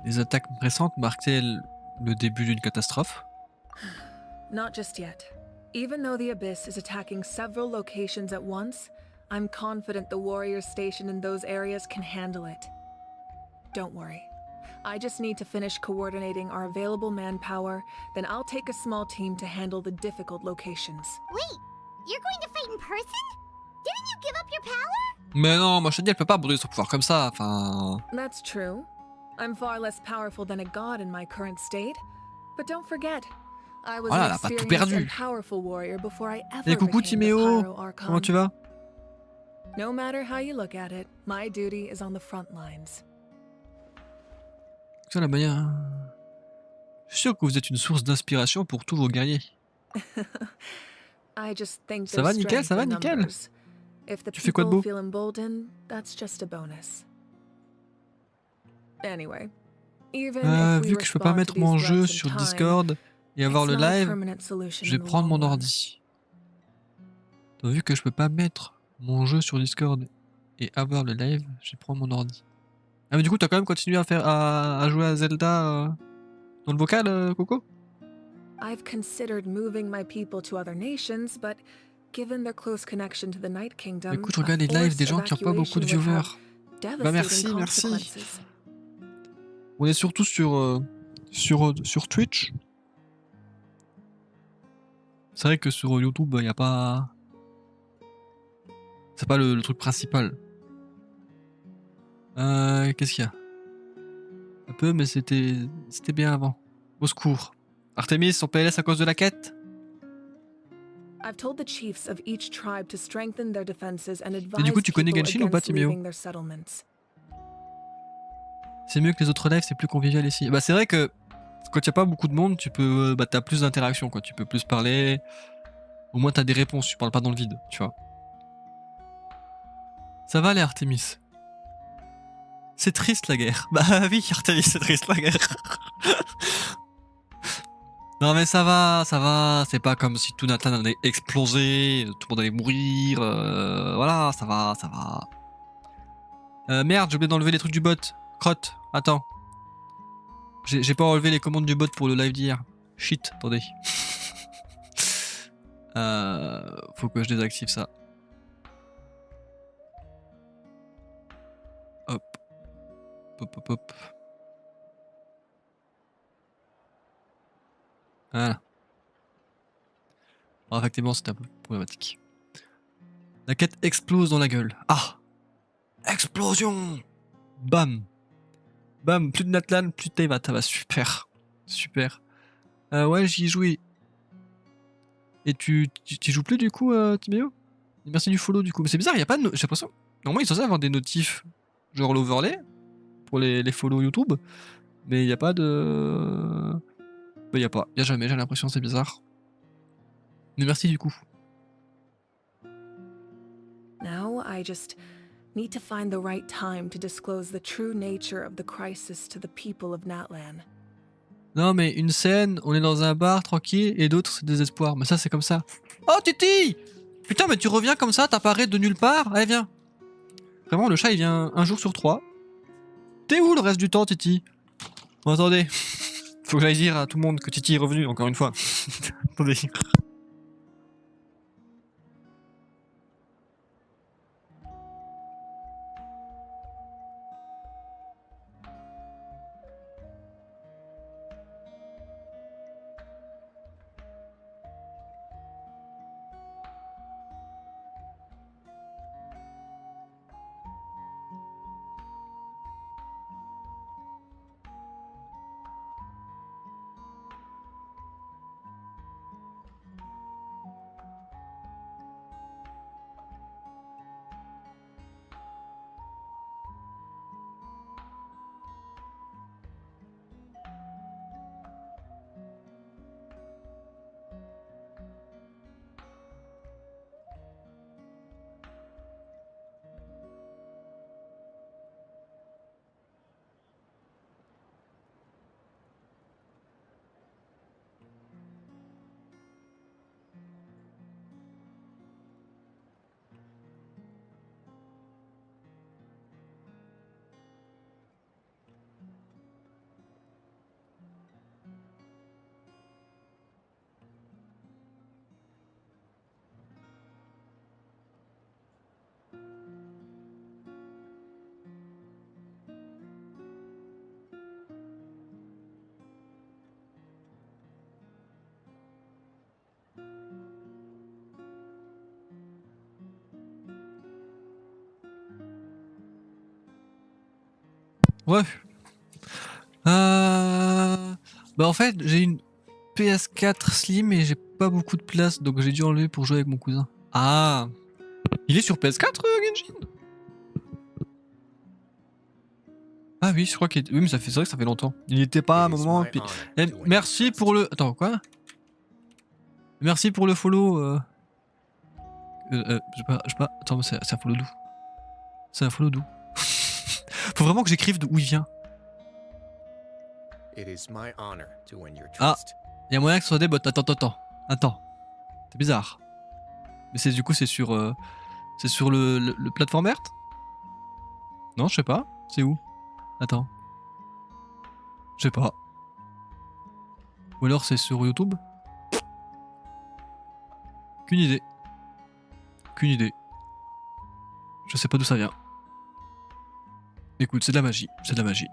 Les attaques récentes marquent-elles le début d'une catastrophe? Not just yet. Even though the Abyss is attacking several locations at once, I'm confident the warriors stationed in those areas can handle it. Don't worry. I just need to finish coordinating our available manpower, then I'll take a small team to handle the difficult locations. Wait, you're going to fight in person? Didn't you give up your power? Mais non, moi je te dis, elle peut pas abandonner son pouvoir comme ça, enfin... That's true. I'm far less powerful than a god in my current state, but don't forget, I was Voilà, an elle a pas tout experienced perdu. and powerful warrior before I Et ever coucou became the Timéo, Pyro comment Archon. tu vas? No matter how you look at it, my duty is on the front lines. Ça la manière. Je suis sûr que vous êtes une source d'inspiration pour tous vos guerriers. I just think Ça there's va nickel, strength ça va in nickel. numbers. If the Tu fais quoi de people beau? feel emboldened, that's just a bonus. Anyway, even if we Vu que je peux pas respond to mettre these mon jeu threats in sur time, Discord et avoir it's le not a live, permanent solution je vais in the prendre long mon run. ordi. Donc, vu que je peux pas mettre mon jeu sur Discord et avoir le live, je vais prendre mon ordi. Ah mais du coup t'as quand même continué à jouer à Zelda dans le vocal, Coco? I've considered moving my people to other nations, but given their close connection to the Night Kingdom, Écoute, je a regarde les lives des forced gens qui ont pas beaucoup de evacuation would viewers. have devastating Merci. consequences. On est surtout sur Twitch. C'est vrai que sur YouTube, y a pas... C'est pas le truc principal. Qu'est-ce qu'il y a? Un peu, mais c'était bien avant. Au secours. Artemis, son PLS à cause de la quête? I've told the chiefs of each tribe to strengthen their defenses and Et advise du coup, tu connais people Genshin ou pas, against Timéo? leaving their settlements. C'est mieux que les autres lives, c'est plus convivial ici. Bah c'est vrai que quand y a pas beaucoup de monde, tu peux, bah t'as plus d'interaction quoi. Tu peux plus parler. Au moins t'as des réponses. Tu parles pas dans le vide, tu vois. Ça va aller, Artemis. C'est triste la guerre. Bah oui, Artemis, c'est triste la guerre. Non mais ça va. C'est pas comme si tout Nathan allait exploser, tout le monde allait mourir. Voilà, ça va. Merde, j'ai oublié d'enlever les trucs du bot. Crotte, attends. J'ai pas relevé les commandes du bot pour le live d'hier. Shit, attendez. Faut que je désactive ça. Hop. Hop. Voilà. Alors, effectivement, c'était un peu problématique. La quête explose dans la gueule. Ah! Explosion! Bam! Bam! Plus de Natlan, plus de Teyvat. Ah bah super. Super. Ouais, j'y ai joué. Et tu joues plus du coup, Timéo? Merci du follow du coup. Mais c'est bizarre, y a pas de... J'ai l'impression... Normalement, ils sont censés avoir des notifs. Genre l'overlay. Pour les follow YouTube. Mais y a pas de... Bah y a pas. Y a jamais, j'ai l'impression, c'est bizarre. Mais merci du coup. Now I just need to find the right time to disclose the true nature of the crisis to the people of Natlan. Non mais une scène, on est dans un bar tranquille et d'autres c'est désespoir. Mais ça c'est comme ça. Oh Titi! Putain mais tu reviens comme ça, t'apparais de nulle part. Allez viens. Vraiment le chat il vient un jour sur 3. T'es où le reste du temps Titi? Bon attendez. Faut que j'aille dire à tout le monde que Titi est revenu encore une fois. Attendez. Ouais. Bah en fait, j'ai une PS4 Slim et j'ai pas beaucoup de place, donc j'ai dû enlever pour jouer avec mon cousin. Ah, il est sur PS4, Genshin? Ah oui, je crois qu'il est... Oui, mais ça fait... c'est vrai que ça fait longtemps. Il était pas à un moment... Puis... Eh, merci pour le... Attends, quoi? Merci pour le follow. Je sais pas... Attends, c'est un follow d'où? C'est un follow d'où? Faut vraiment que j'écrive d'où il vient. Ah, il y a moyen que ce soit des bots. Attends. C'est bizarre. Mais c'est du coup c'est sur le plateforme verte? Non, je sais pas. C'est où? Attends. Je sais pas. Ou alors c'est sur YouTube? Qu'une idée. Qu'une idée. Je sais pas d'où ça vient. Écoute, c'est de la magie. C'est de la magie.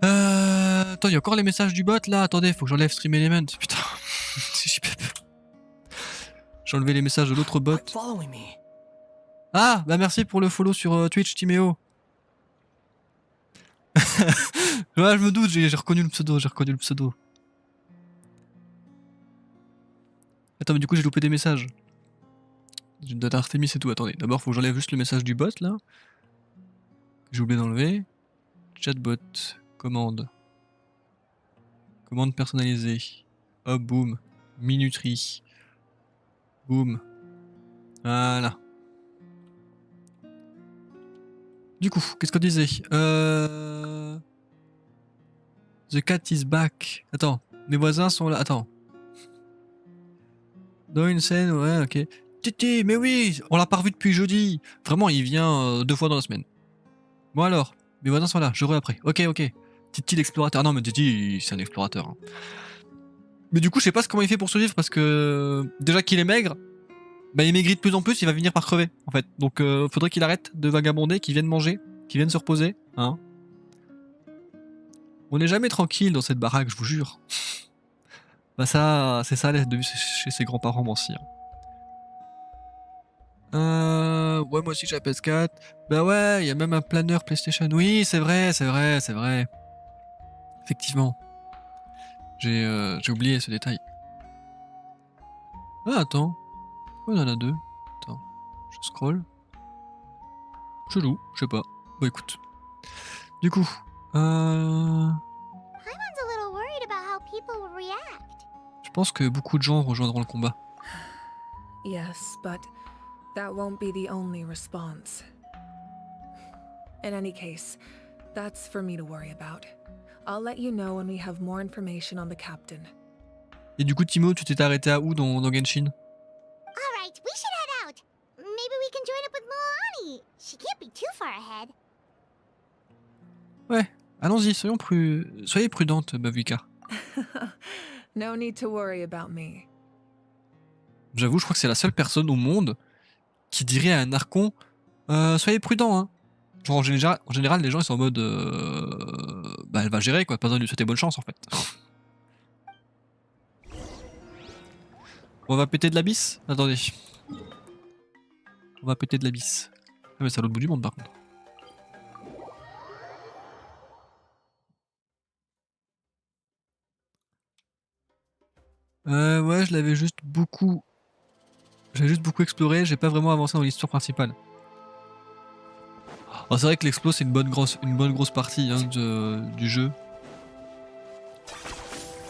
Attends, il y a encore les messages du bot là. Attendez, faut que j'enlève Stream Element. Putain. J'ai enlevé les messages de l'autre bot. Ah, bah merci pour le follow sur Twitch, Timéo. Ouais, je me doute, j'ai reconnu le pseudo, Attends, mais du coup j'ai loupé des messages. J'ai une date Artemis et tout, attendez. D'abord faut que j'enlève juste le message du bot là. J'ai oublié d'enlever. Chatbot, commande. Commande personnalisée. Hop, boum. Minuterie. Boum. Voilà. Du coup, qu'est-ce qu'on disait The cat is back. Attends, mes voisins sont là. Attends. Dans une scène, ouais, ok. Titi, mais oui, on l'a pas revu depuis jeudi. Vraiment, il vient 2 fois dans la semaine. Bon alors, mes voisins sont là, je après. Ok. Titi l'explorateur. Ah non, mais Titi, c'est un explorateur. Hein. Mais du coup, je sais pas comment il fait pour survivre parce que déjà qu'il est maigre, bah il maigrit de plus en plus, il va finir par crever en fait. Donc faudrait qu'il arrête de vagabonder, qu'il vienne manger, qu'il vienne se reposer, hein. On n'est jamais tranquille dans cette baraque, je vous jure. Bah ça, c'est ça de chez ses grands-parents moi aussi. Hein. Ouais, moi aussi j'ai la PS4. Bah ouais, il y a même un planeur PlayStation. Oui, c'est vrai. Effectivement. J'ai oublié ce détail. Ah, attends. Pourquoi on en a 2? Attends. Je scroll. Chelou, je sais pas. Bon, écoute. Du coup. Paimon's a little worried about how people will react. Je pense que beaucoup de gens rejoindront le combat. Yes, but that won't be the only response. In any case, that's for me to worry about. I'll let you know when we have more information on the captain. Et du coup, Timo, tu t'es arrêté à où dans Genshin? Alright, we should head out. Maybe we can join up with Milani. She can't be too far ahead. Ouais, allons-y, soyez prudente, Bavuika. No need to worry about me. J'avoue, je crois que c'est la seule personne au monde qui dirait à un Archon soyez prudent, hein. Genre en général, les gens ils sont en mode bah elle va gérer quoi, pas besoin de lui souhaiter bonne chance en fait. On va péter de l'abysse? Attendez. On va péter de l'abysse. Ah mais c'est à l'autre bout du monde par contre. Ouais, je l'avais juste beaucoup... J'avais juste beaucoup exploré, j'ai pas vraiment avancé dans l'histoire principale. Alors c'est vrai que l'explo c'est une bonne grosse partie hein, du jeu.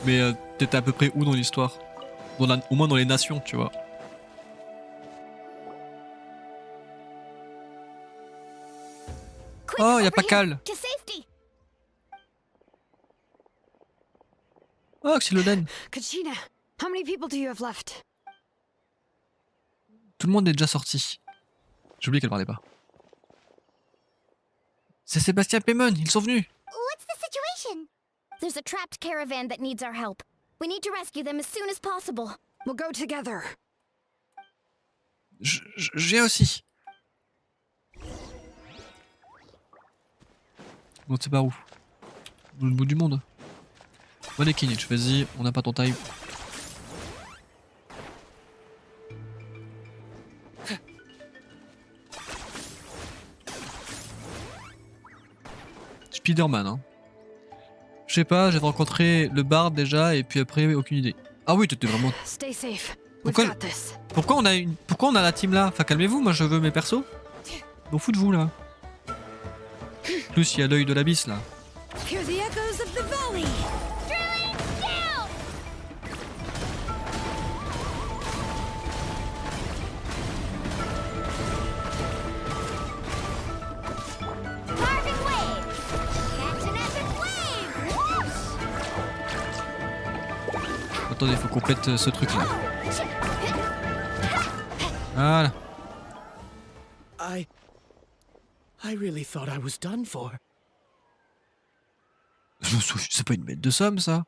Mais t'étais à peu près où dans l'histoire? Au moins dans les nations, tu vois. Oh, y'a pas Cal. To safety! Oh, Xyloden. Kachina, how many people do you have left? Tout le monde est déjà sorti. J'ai oublié qu'elle parlait pas. C'est Sébastien Paimon, ils sont venus. What's the situation? There's a trapped caravan that needs our help. We need to rescue them as soon as possible. We'll go together. Je viens aussi. Bon, c'est par où? Au bout du monde. Bon, les Kinich, vas-y, on n'a pas ton time. Spider-Man, hein. sais pas, j'avais rencontré le bard déjà et puis après aucune idée. Ah oui, t'étais vraiment... Stay safe. Pourquoi, We've got this. pourquoi on a la team là? Enfin calmez-vous, moi je veux mes persos. M'en fous de vous là. En plus il y a l'œil de l'abysse là. Hear the echoes of the valley. Carving wave! Catch an epic wave! Whoosh! Attendez, faut qu'on pète ce truc là. Voilà. I really thought I was done for. Je me souviens, c'est pas une bête de somme ça.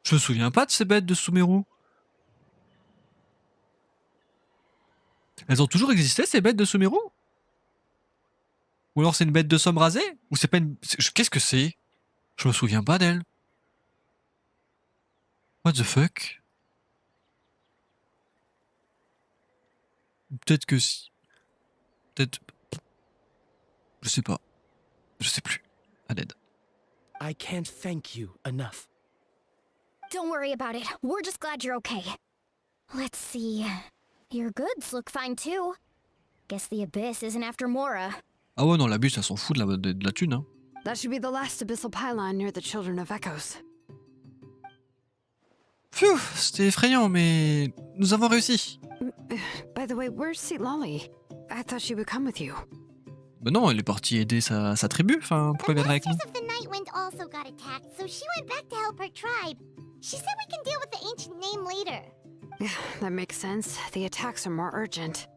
Je me souviens pas de ces bêtes de Sumeru. Elles ont toujours existé ces bêtes de Sumeru? Ou alors c'est une bête de somme rasée? Ou c'est pas une... Qu'est-ce que c'est? Je me souviens pas d'elle. What the fuck? Peut-être que si. Peut-être... Je sais pas. Je sais plus. À l'aide. I can't thank you enough. Don't worry about it. We're just glad you're okay. Let's see. Your goods look fine too. Guess the Abyss isn't after Mora. Ah ouais non, la bûche, ça s'en fout de la thune. Hein. That should be the last abyssal pylon near the Children of Echoes. Phew, c'était effrayant, mais nous avons réussi. By the way, where's Seat Lolly? I thought she would come with you. Ben non, elle est partie aider sa tribu. Enfin, pourquoi elle viendrait avec nous? Masters of the Nightwind also got attacked, so she went back to help her tribe. She said we can deal with the ancient name later. Yeah, that makes sense. The attacks are more urgent.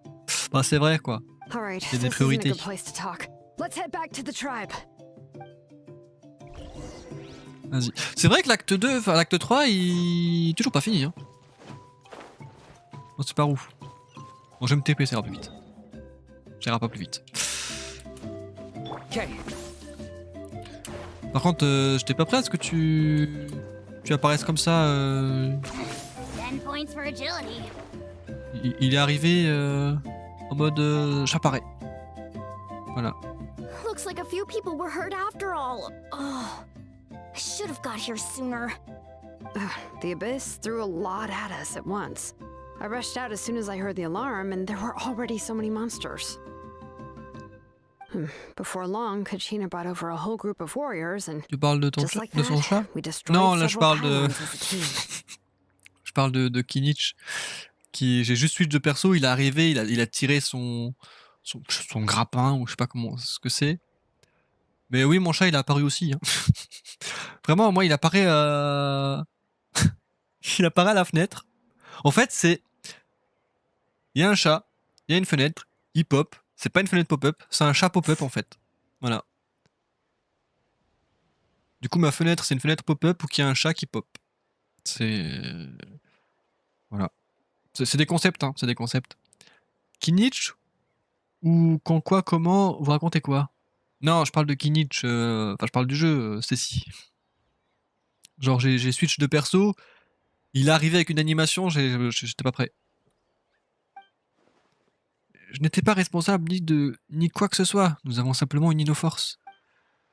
Bah c'est vrai quoi. All right, Il y a des this isn't a priorités. good place to talk. Let's head back to the tribe. Vas-y. C'est vrai que l'acte 2, enfin l'acte 3, il est toujours pas fini. Hein. Bon, c'est pas ouf. Bon, je vais me TP, ça ira plus vite. Ça ira pas plus vite. Okay. Par contre, j'étais pas prêt à ce que tu apparaisses comme ça. 10 points for agility. Il est arrivé en mode j'apparais. Voilà. Looks like a few people were hurt after all. Oh, I should have got here sooner. The Abyss threw a lot at us at once. I rushed out as soon as I heard the alarm, and there were already so many monsters. Before long, Kachina brought over a whole group of warriors, and Tu parles de ton just like de son chat? that, we destroyed Non, là je several parle de pylons as a team. je parle de Kinich qui j'ai juste switch de perso, il est arrivé, il a tiré son grappin ou je sais pas comment ce que c'est. Mais oui, mon chat il a apparu aussi hein. Vraiment, moi il apparaît il apparaît à la fenêtre. En fait, c'est il y a un chat, il y a une fenêtre, il pop. C'est pas une fenêtre pop-up, c'est un chat pop-up en fait. Voilà. Du coup, ma fenêtre, c'est une fenêtre pop-up où il y a un chat qui pop. C'est... Voilà. C'est des concepts, hein, c'est des concepts. Kinich ou quand quoi, comment, vous racontez quoi? Non, je parle de Kinich, enfin je parle du jeu, Stacy. Genre j'ai switch de perso, il est arrivé avec une animation, j'étais pas prêt. Je n'étais pas responsable ni quoi que ce soit, nous avons simplement uni nos forces.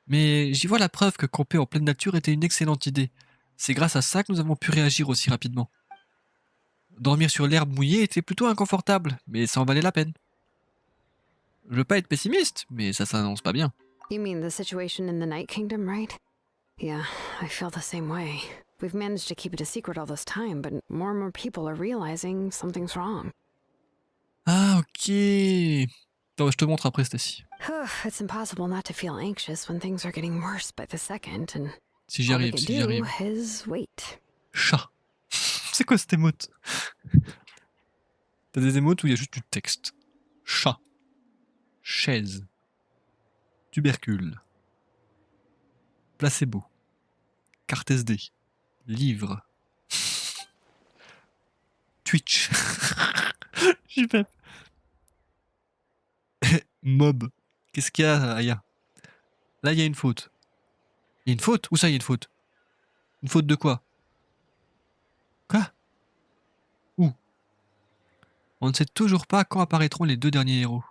Mais j'y vois la preuve que camper en pleine nature était une excellente idée. C'est grâce à ça que nous avons pu réagir aussi rapidement. Dormir sur l'herbe mouillée était plutôt inconfortable, mais ça en valait la peine. Je veux pas être pessimiste, mais ça s'annonce pas bien. You mean the situation in the Night Kingdom, right? Yeah, I feel the same way. We've managed to keep it a secret all this time, but more and more people are realizing something's wrong. Ah ok. Attends, je te montre après Stacy. It's impossible not to feel anxious when things are getting worse by the second, and Si j'y all we arrive, can si j'y do arrive. is wait. Chat. C'est quoi cette émote? T'as des émotes où il y a juste du texte. Chat. Chaise. Tubercule. Placebo. Carte SD. Livre. Twitch. J'y vais. Mob. Qu'est-ce qu'il y a, Aya? Là, il y a une faute. Il y a une faute? Où ça, il y a une faute? Une faute de quoi? Quoi? Où? On ne sait toujours pas quand apparaîtront les deux derniers héros.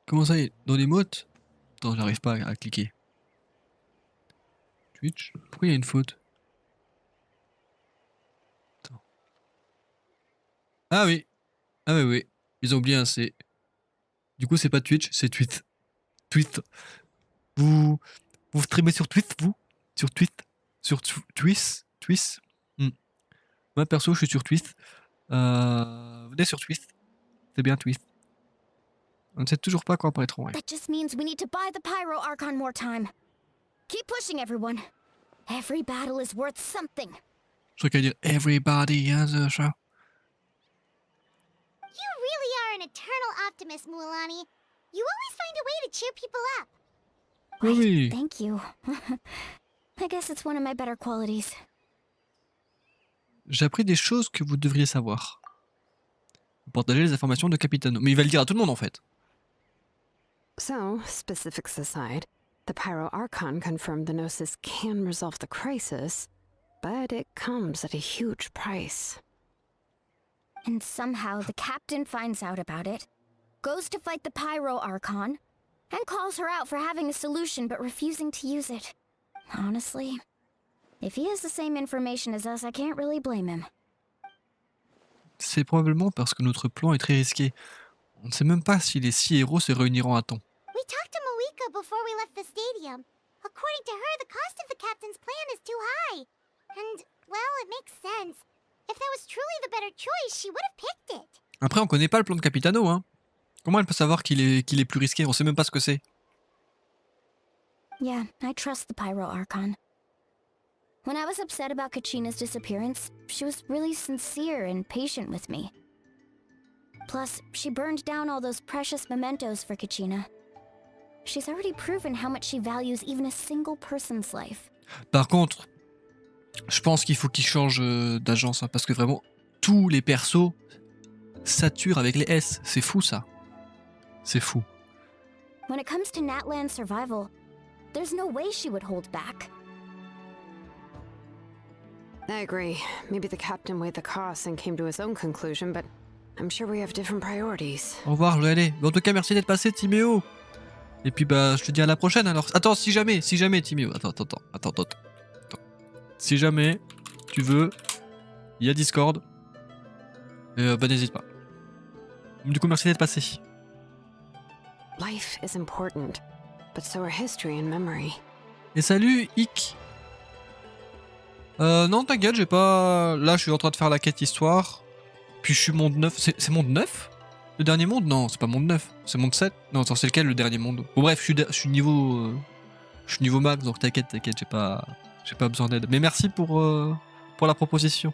Comment ça, dans les modes? Attends, j'arrive pas à cliquer. Twitch? Pourquoi il y a une faute? Attends. Ah oui. Ah oui, oui. Ils ont oublié un C. Du coup, c'est pas Twitch, c'est Tweet. Tweet. Vous streamez sur Twitch, vous? Sur Twitch? Sur Twitch? Twitch? Moi, perso, je suis sur Twitch. Venez sur Twitch. C'est bien Twitch. On ne sait toujours pas quand apparaîtront. Ouais. That just means we need to buy the Pyro Archon more time. Keep pushing, everyone. Every battle is worth something. Je crois qu'elle dire everybody has a show. You really are an eternal optimist, Mualani. You always find a way to cheer people up. Oui. Thank you. I guess it's one of my better qualities. J'ai appris des choses que vous devriez savoir. Partager les informations de Capitano. Mais il va le dire à tout le monde en fait. So, specifics aside, the Pyro Archon confirmed the Gnosis can resolve the crisis, but it comes at a huge price. And somehow the captain finds out about it, goes to fight the Pyro Archon, and calls her out for having a solution but refusing to use it. Honestly, if he has the same information as us, I can't really blame him. C'est probablement parce que notre plan est très risqué. On ne sait même pas si les 6 héros se réuniront à temps. We talked to Moika before we left the stadium. According to her, the cost of the captain's plan is too high. And, well, it makes sense. If that was truly the better choice, she would have picked it. Après, on connaît pas le plan de Capitano, hein. Comment elle peut savoir qu'il est plus risqué? On sait même pas ce que c'est. Yeah, I trust the Pyro Archon. When I was upset about Kachina's disappearance, she was really sincere and patient with me. Plus, she burned down all those precious mementos for Kachina. She's already proven how much she values even a single person's life. Par contre, je pense qu'il faut qu'il change d'agence, hein, parce que vraiment, tous les persos saturent avec les S. C'est fou, ça. C'est fou. When it comes to Natlan's survival, there's no way she would hold back. I agree. Maybe the captain weighed the costs and came to his own conclusion, but I'm sure we have different priorities. Au revoir, je vais aller. Mais en tout cas, merci d'être passé, Timéo. Et puis, bah, je te dis à la prochaine, alors. Attends, si jamais, Timéo. Attends. Si jamais tu veux, il y a Discord. Bah, n'hésite pas. Du coup, merci d'être passé. Life is important, but so are history and memory. Et salut, Ick. Non, t'inquiète, j'ai pas... Là, je suis en train de faire la quête histoire. Puis je suis monde 9. C'est monde 9? Le dernier monde? Non, c'est pas monde 9. C'est monde 7? Non, attends, c'est lequel le dernier monde? Bon bref, je suis niveau... je suis niveau max, donc t'inquiète, j'ai pas besoin d'aide. Mais merci pour la proposition.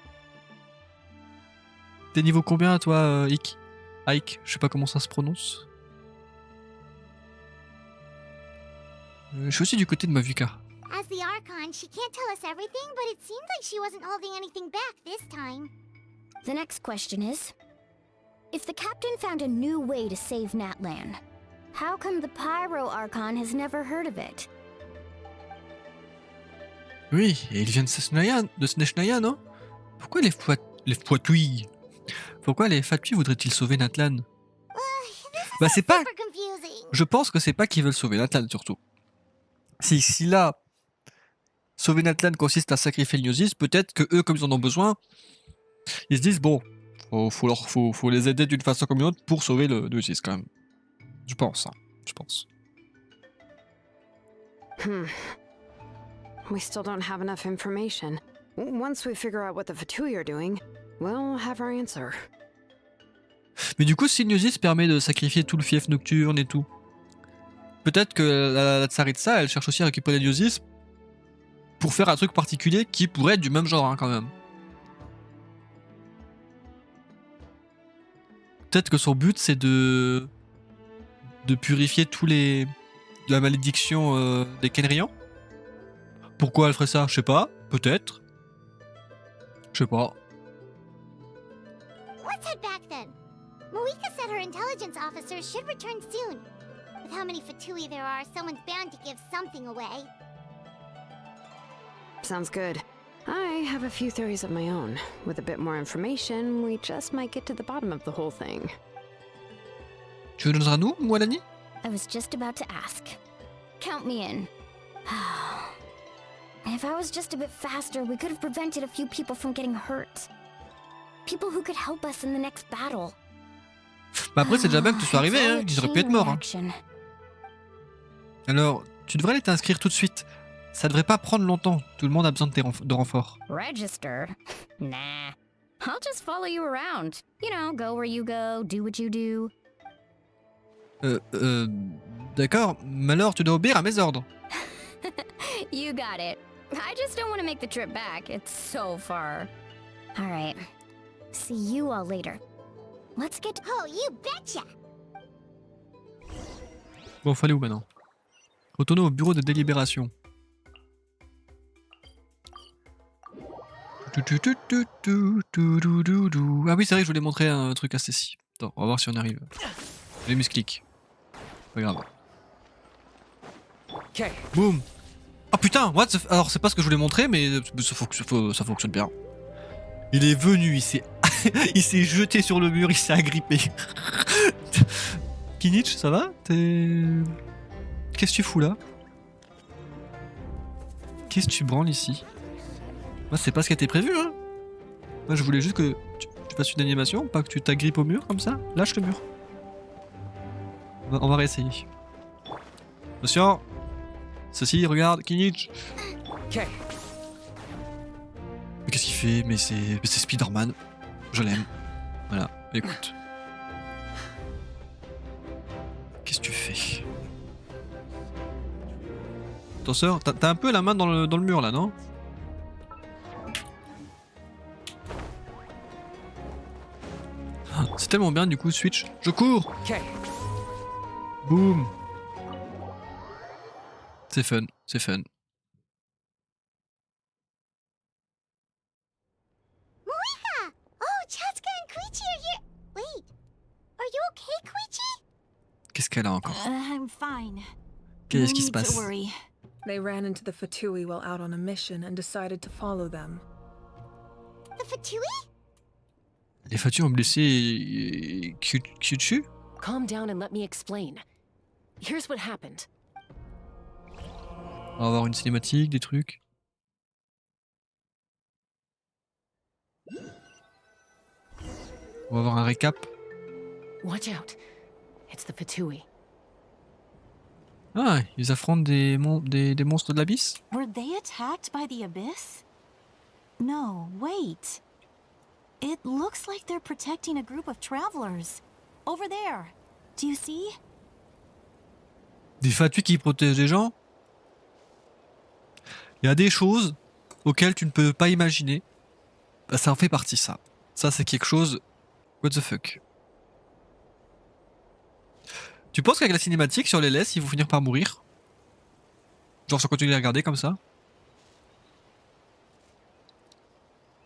T'es niveau combien, toi, Ick? Ike, je sais pas comment ça se prononce. Je suis aussi du côté de Mavuka. As the Archon, she can't tell us everything, but it seemed like she wasn't holding anything back this time. The next question is, if the captain found a new way to save Natlan, how come the Pyro Archon has never heard of it? Oui, et il vient de Snechnaya, non? Pourquoi les Fatui voudraient-ils sauver Natlan? Bah c'est pas... Super confusing. Je pense que c'est pas qu'ils veulent sauver Natlan, surtout. Si là, sauver Natlan consiste à sacrifier le Gnosis, peut-être que eux, comme ils en ont besoin, ils se disent, bon, faut les aider d'une façon comme une autre pour sauver le Gnosis, quand même. Je pense. We still don't have enough information. Once we figure out what the Fatui are doing, we'll have our answer. Mais du coup, si le Gnosis permet de sacrifier tout le fief nocturne et tout, peut-être que la Tsaritsa, elle cherche aussi à récupérer le Gnosis pour faire un truc particulier qui pourrait être du même genre, hein, quand même. Peut-être que son but, c'est de purifier la malédiction des Kenrians. Pourquoi elle ferait ça? Je sais pas. Peut-être. Je sais pas. Let's head back then. Moika said her intelligence officers should return soon. With how many Fatui there are, someone's bound to give something away. Sounds good. I have a few theories of my own. With a bit more information, we just might get to the bottom of the whole thing. Tu veux nous à nous, Moalani? I was just about to ask. Count me in. If I was just a bit faster, we could have prevented a few people from getting hurt. People who could help us in the next battle. Bah après, c'est déjà bien que tu sois arrivé, hein. Ils auraient pu être morts. Hein. Alors, tu devrais aller t'inscrire tout de suite. Ça devrait pas prendre longtemps. Tout le monde a besoin de renforts. Register? Nah. I'll just follow you around. You know, go where you go, do what you do. D'accord, mais alors tu dois obéir à mes ordres. You got it. I just don't want to make the trip back. It's so far. All right. See you all later. Let's get... Oh, you betcha! Bon, fallait où maintenant? Retourner au bureau de délibération. Ah oui, c'est vrai que je voulais montrer un truc à Stacy. Attends, on va voir si on arrive. Les muscliques. Pas grave. Okay. Boum. Oh putain, what the alors c'est pas ce que je voulais montrer, mais ça fonctionne bien. Il est venu, il s'est il s'est jeté sur le mur, il s'est agrippé. Kinich, ça va? Qu'est-ce que tu fous là? Qu'est-ce que tu branles ici? Moi c'est pas ce qui était prévu, hein. Moi je voulais juste que tu fasses une animation, pas que tu t'agrippes au mur comme ça. Lâche le mur. On va réessayer. Attention. Ceci, regarde, Kinich. Okay. Mais qu'est-ce qu'il fait? Mais c'est Spider-Man. Je l'aime. Voilà, écoute. Qu'est-ce que tu fais? Ton sœur, t'as un peu la main dans le mur là, non? C'est tellement bien du coup, switch. Je cours! Okay. Boum! C'est fun, c'est fun. Moiha! Oh, Chaska and Koichi are here. Wait, are you okay, Koichi? Qu'est-ce qu'elle a encore? I'm fine. Qu'est-ce No qui se need to passe? worry. They ran into the Fatui while out on a mission and decided to follow them. The Fatui? Les Fatu ont blessé Kyuchu? Calm down and let me explain. Here's what happened. On va avoir une cinématique, des trucs. On va avoir un récap. Watch out. It's the Fatui. Ah, ils affrontent des monstres de l'abysse? Were they attacked by the abyss? No, wait. It looks like they're protecting a group of travelers. Over there. Do you see? Des Fatu qui protègent les gens? Il y a des choses auxquelles tu ne peux pas imaginer. Bah, ça en fait partie, ça. Ça, c'est quelque chose... What the fuck? Tu penses qu'avec la cinématique, sur les laisses, ils vont finir par mourir? Genre, si on continue à les regarder comme ça?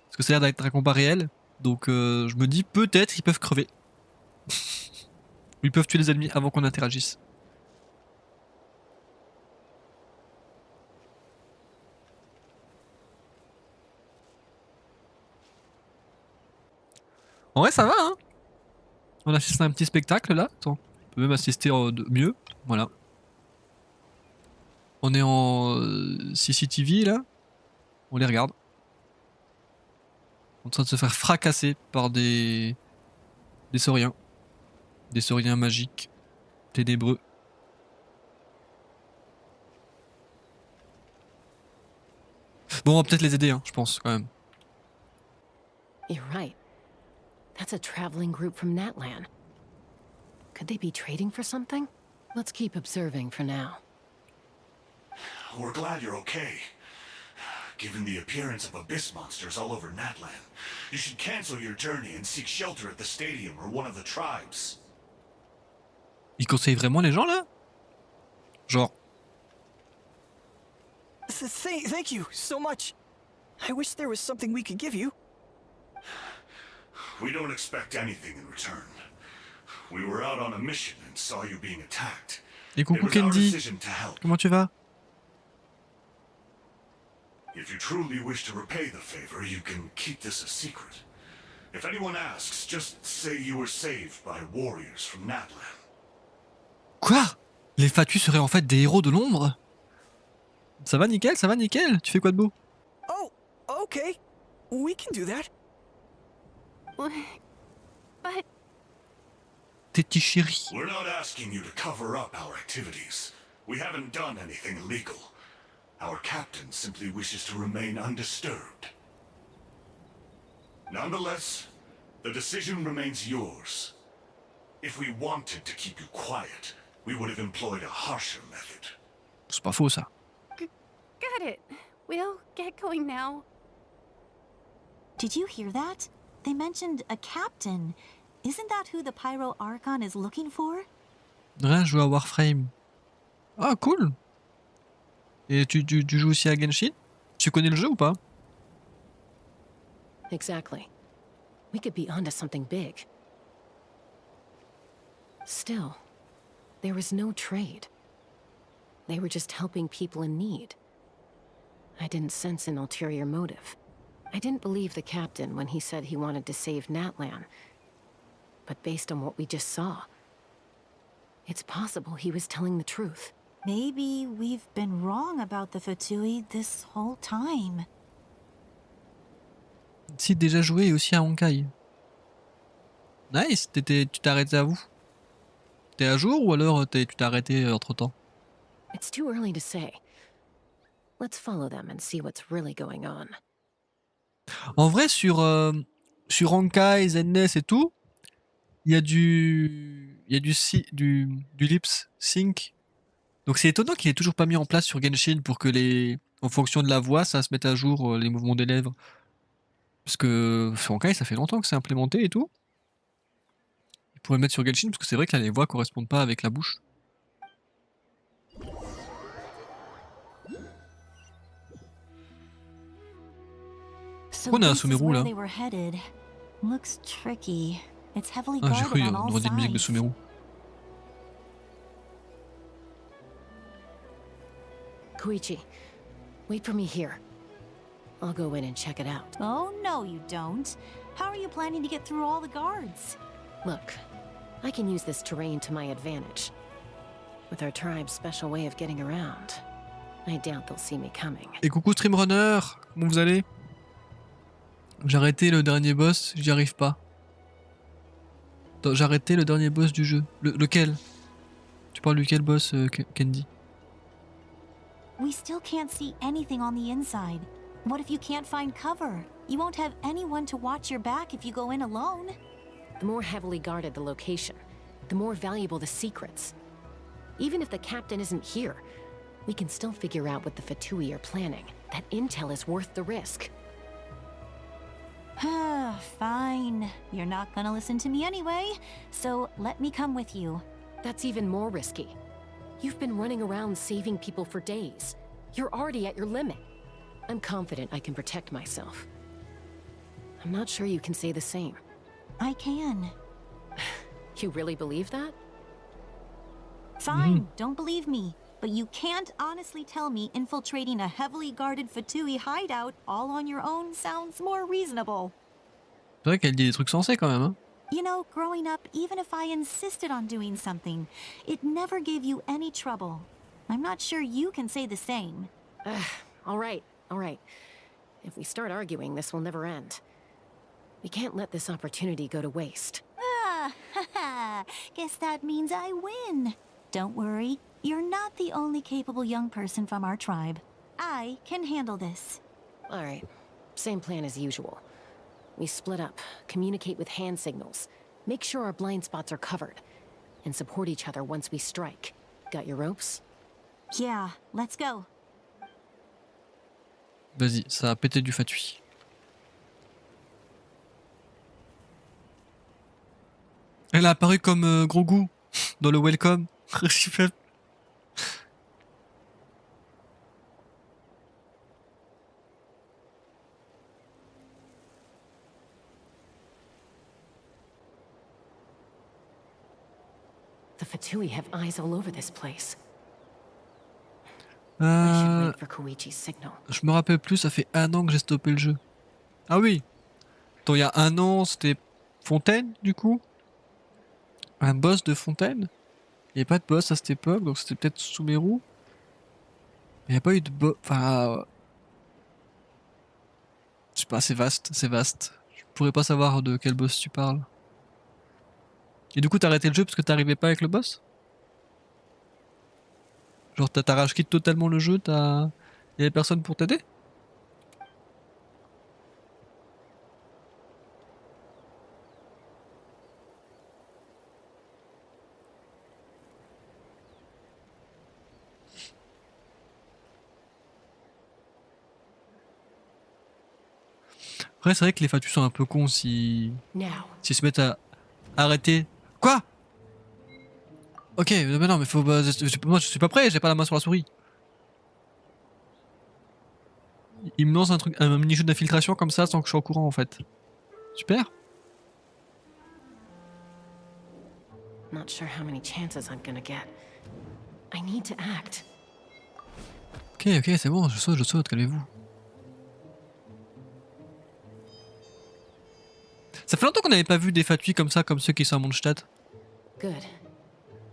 Parce que ça a l'air d'être un combat réel. Donc, je me dis, peut-être, ils peuvent crever. Ou ils peuvent tuer les ennemis avant qu'on interagisse. En vrai, ça va, hein. On assiste à un petit spectacle, là. Attends, on peut même assister de mieux. Voilà. On est en CCTV, là. On les regarde. En train de se faire fracasser par des sauriens. Des sauriens magiques. Ténébreux. Bon, on va peut-être les aider, hein, je pense, quand même. You're right. That's a traveling group from Natlan. Could they be trading for something? Let's keep observing for now. We're glad you're okay. Given the appearance of abyss monsters all over Natlan, you should cancel your journey and seek shelter at the stadium or one of the tribes. Ils conseillent vraiment les gens, là? Genre... Thank you so much. I wish there was something we could give you. We don't expect anything in return. We were out on a mission and saw you being attacked. Et coucou It was our Candy, decision to help. comment tu vas? If you truly wish to repay the favor, you can keep this a secret. If anyone asks, just say you were saved by warriors from Natlan. Quoi? Les Fatuis seraient en fait des héros de l'ombre? Ça va nickel, ça va nickel. Tu fais quoi de beau? Oh, okay. We can do that. But Tes petits chéris. We're not asking you to cover up our activities. We haven't done anything illegal. Our captain simply wishes to remain undisturbed. Nonetheless, the decision remains yours. If we wanted to keep you quiet, we would have employed a harsher method. C'est pas faux ça. got it. We'll get going now. Did you hear that? They mentioned a captain. Isn't that who the Pyro Archon is looking for? Rien, je joue à Warframe. Ah, cool. Et tu joues aussi à Genshin? Tu connais le jeu ou pas? Exactly. We could be onto something big. Still, there was no trade. They were just helping people in need. I didn't sense an ulterior motive. I didn't believe the captain when he said he wanted to save Natlan. But based on what we just saw, it's possible he was telling the truth. Maybe we've been wrong about the Fatui this whole time. Si, déjà joué et aussi à Honkai. Nice, tu t'es arrêté à où? T'es à jour ou alors tu t'es arrêté entre temps? It's too early to say. Let's follow them and see what's really going on. En vrai, sur Honkai, ZNES et tout, il y a du lips sync. Donc c'est étonnant qu'il ait toujours pas mis en place sur Genshin pour que en fonction de la voix, ça se mette à jour les mouvements des lèvres. Parce que sur Honkai, ça fait longtemps que c'est implémenté et tout. Il pourrait le mettre sur Genshin parce que c'est vrai que là, les voix correspondent pas avec la bouche. So Pourquoi on a un this is Sumeru where là? they were headed. Looks tricky. It's heavily Ah, j'ai cru guarded on on all aurait dit une musique de sides. Sumeru. Koichi, wait for me here. I'll go in and check it out. Oh, no, you don't. How are you planning to get through all the guards? Look, I can use this terrain to my advantage. With our tribe's special way of getting around, I doubt they'll see me coming. Et coucou Streamrunner, comment vous allez? J'ai arrêté le dernier boss, j'y arrive pas. Attends, j'ai arrêté le dernier boss du jeu. Lequel? Tu parles duquel boss, Candy? We still can't see anything on the inside. What if you can't find cover? You won't have anyone to watch your back if you go in alone. The more heavily guarded the location, the more valuable the secrets. Even if the captain isn't here, we can still figure out what the Fatui are planning. That intel is worth the risk. Fine. You're not gonna listen to me anyway, so let me come with you. That's even more risky. You've been running around saving people for days. You're already at your limit. I'm confident I can protect myself. I'm not sure you can say the same. I can. You really believe that? Fine, don't believe me. But you can't honestly tell me infiltrating a heavily guarded Fatui hideout all on your own sounds more reasonable. C'est vrai qu'elle dit des trucs sensés quand même, hein. You know, growing up, even if I insisted on doing something, it never gave you any trouble. I'm not sure you can say the same. All right. If we start arguing, this will never end. We can't let this opportunity go to waste. Guess that means I win. Don't worry, you're not the only capable young person from our tribe. I can handle this. All right, same plan as usual. We split up, communicate with hand signals, make sure our blind spots are covered, and support each other once we strike. Got your ropes? Yeah, let's go. Vas-y, ça a pété du fatui. Elle a apparu comme gros goût dans le welcome. The Fatui have eyes all over this place. I should wait for Koichi's signal. Je me rappelle plus, ça fait 1 an que j'ai stoppé le jeu. Ah oui. Attends, il y a 1 an, c'était Fontaine, du coup. Un boss de Fontaine. Il n'y avait pas de boss à cette époque, donc c'était peut-être Sumeru. Il n'y a pas eu de boss. Enfin. Je sais pas, c'est vaste, c'est vaste. Je pourrais pas savoir de quel boss tu parles. Et du coup, t'as arrêté le jeu parce que t'arrivais pas avec le boss? Genre, t'as rage quitté totalement le jeu, t'as. Y'avait personne pour t'aider? Après, c'est vrai que les Fatus sont un peu cons si. S'ils se mettent à arrêter. Quoi? Ok, mais non, mais faut. Moi, je suis pas prêt, j'ai pas la main sur la souris. Il me lance un mini-jeu d'infiltration comme ça sans que je sois au courant en fait. Super. Not sure how many chances I'm gonna get. I need to act. Ok, c'est bon, je saute, calmez-vous. Ça fait longtemps qu'on n'avait pas vu des Fatui comme ça, comme ceux qui sont à Mondstadt. Good.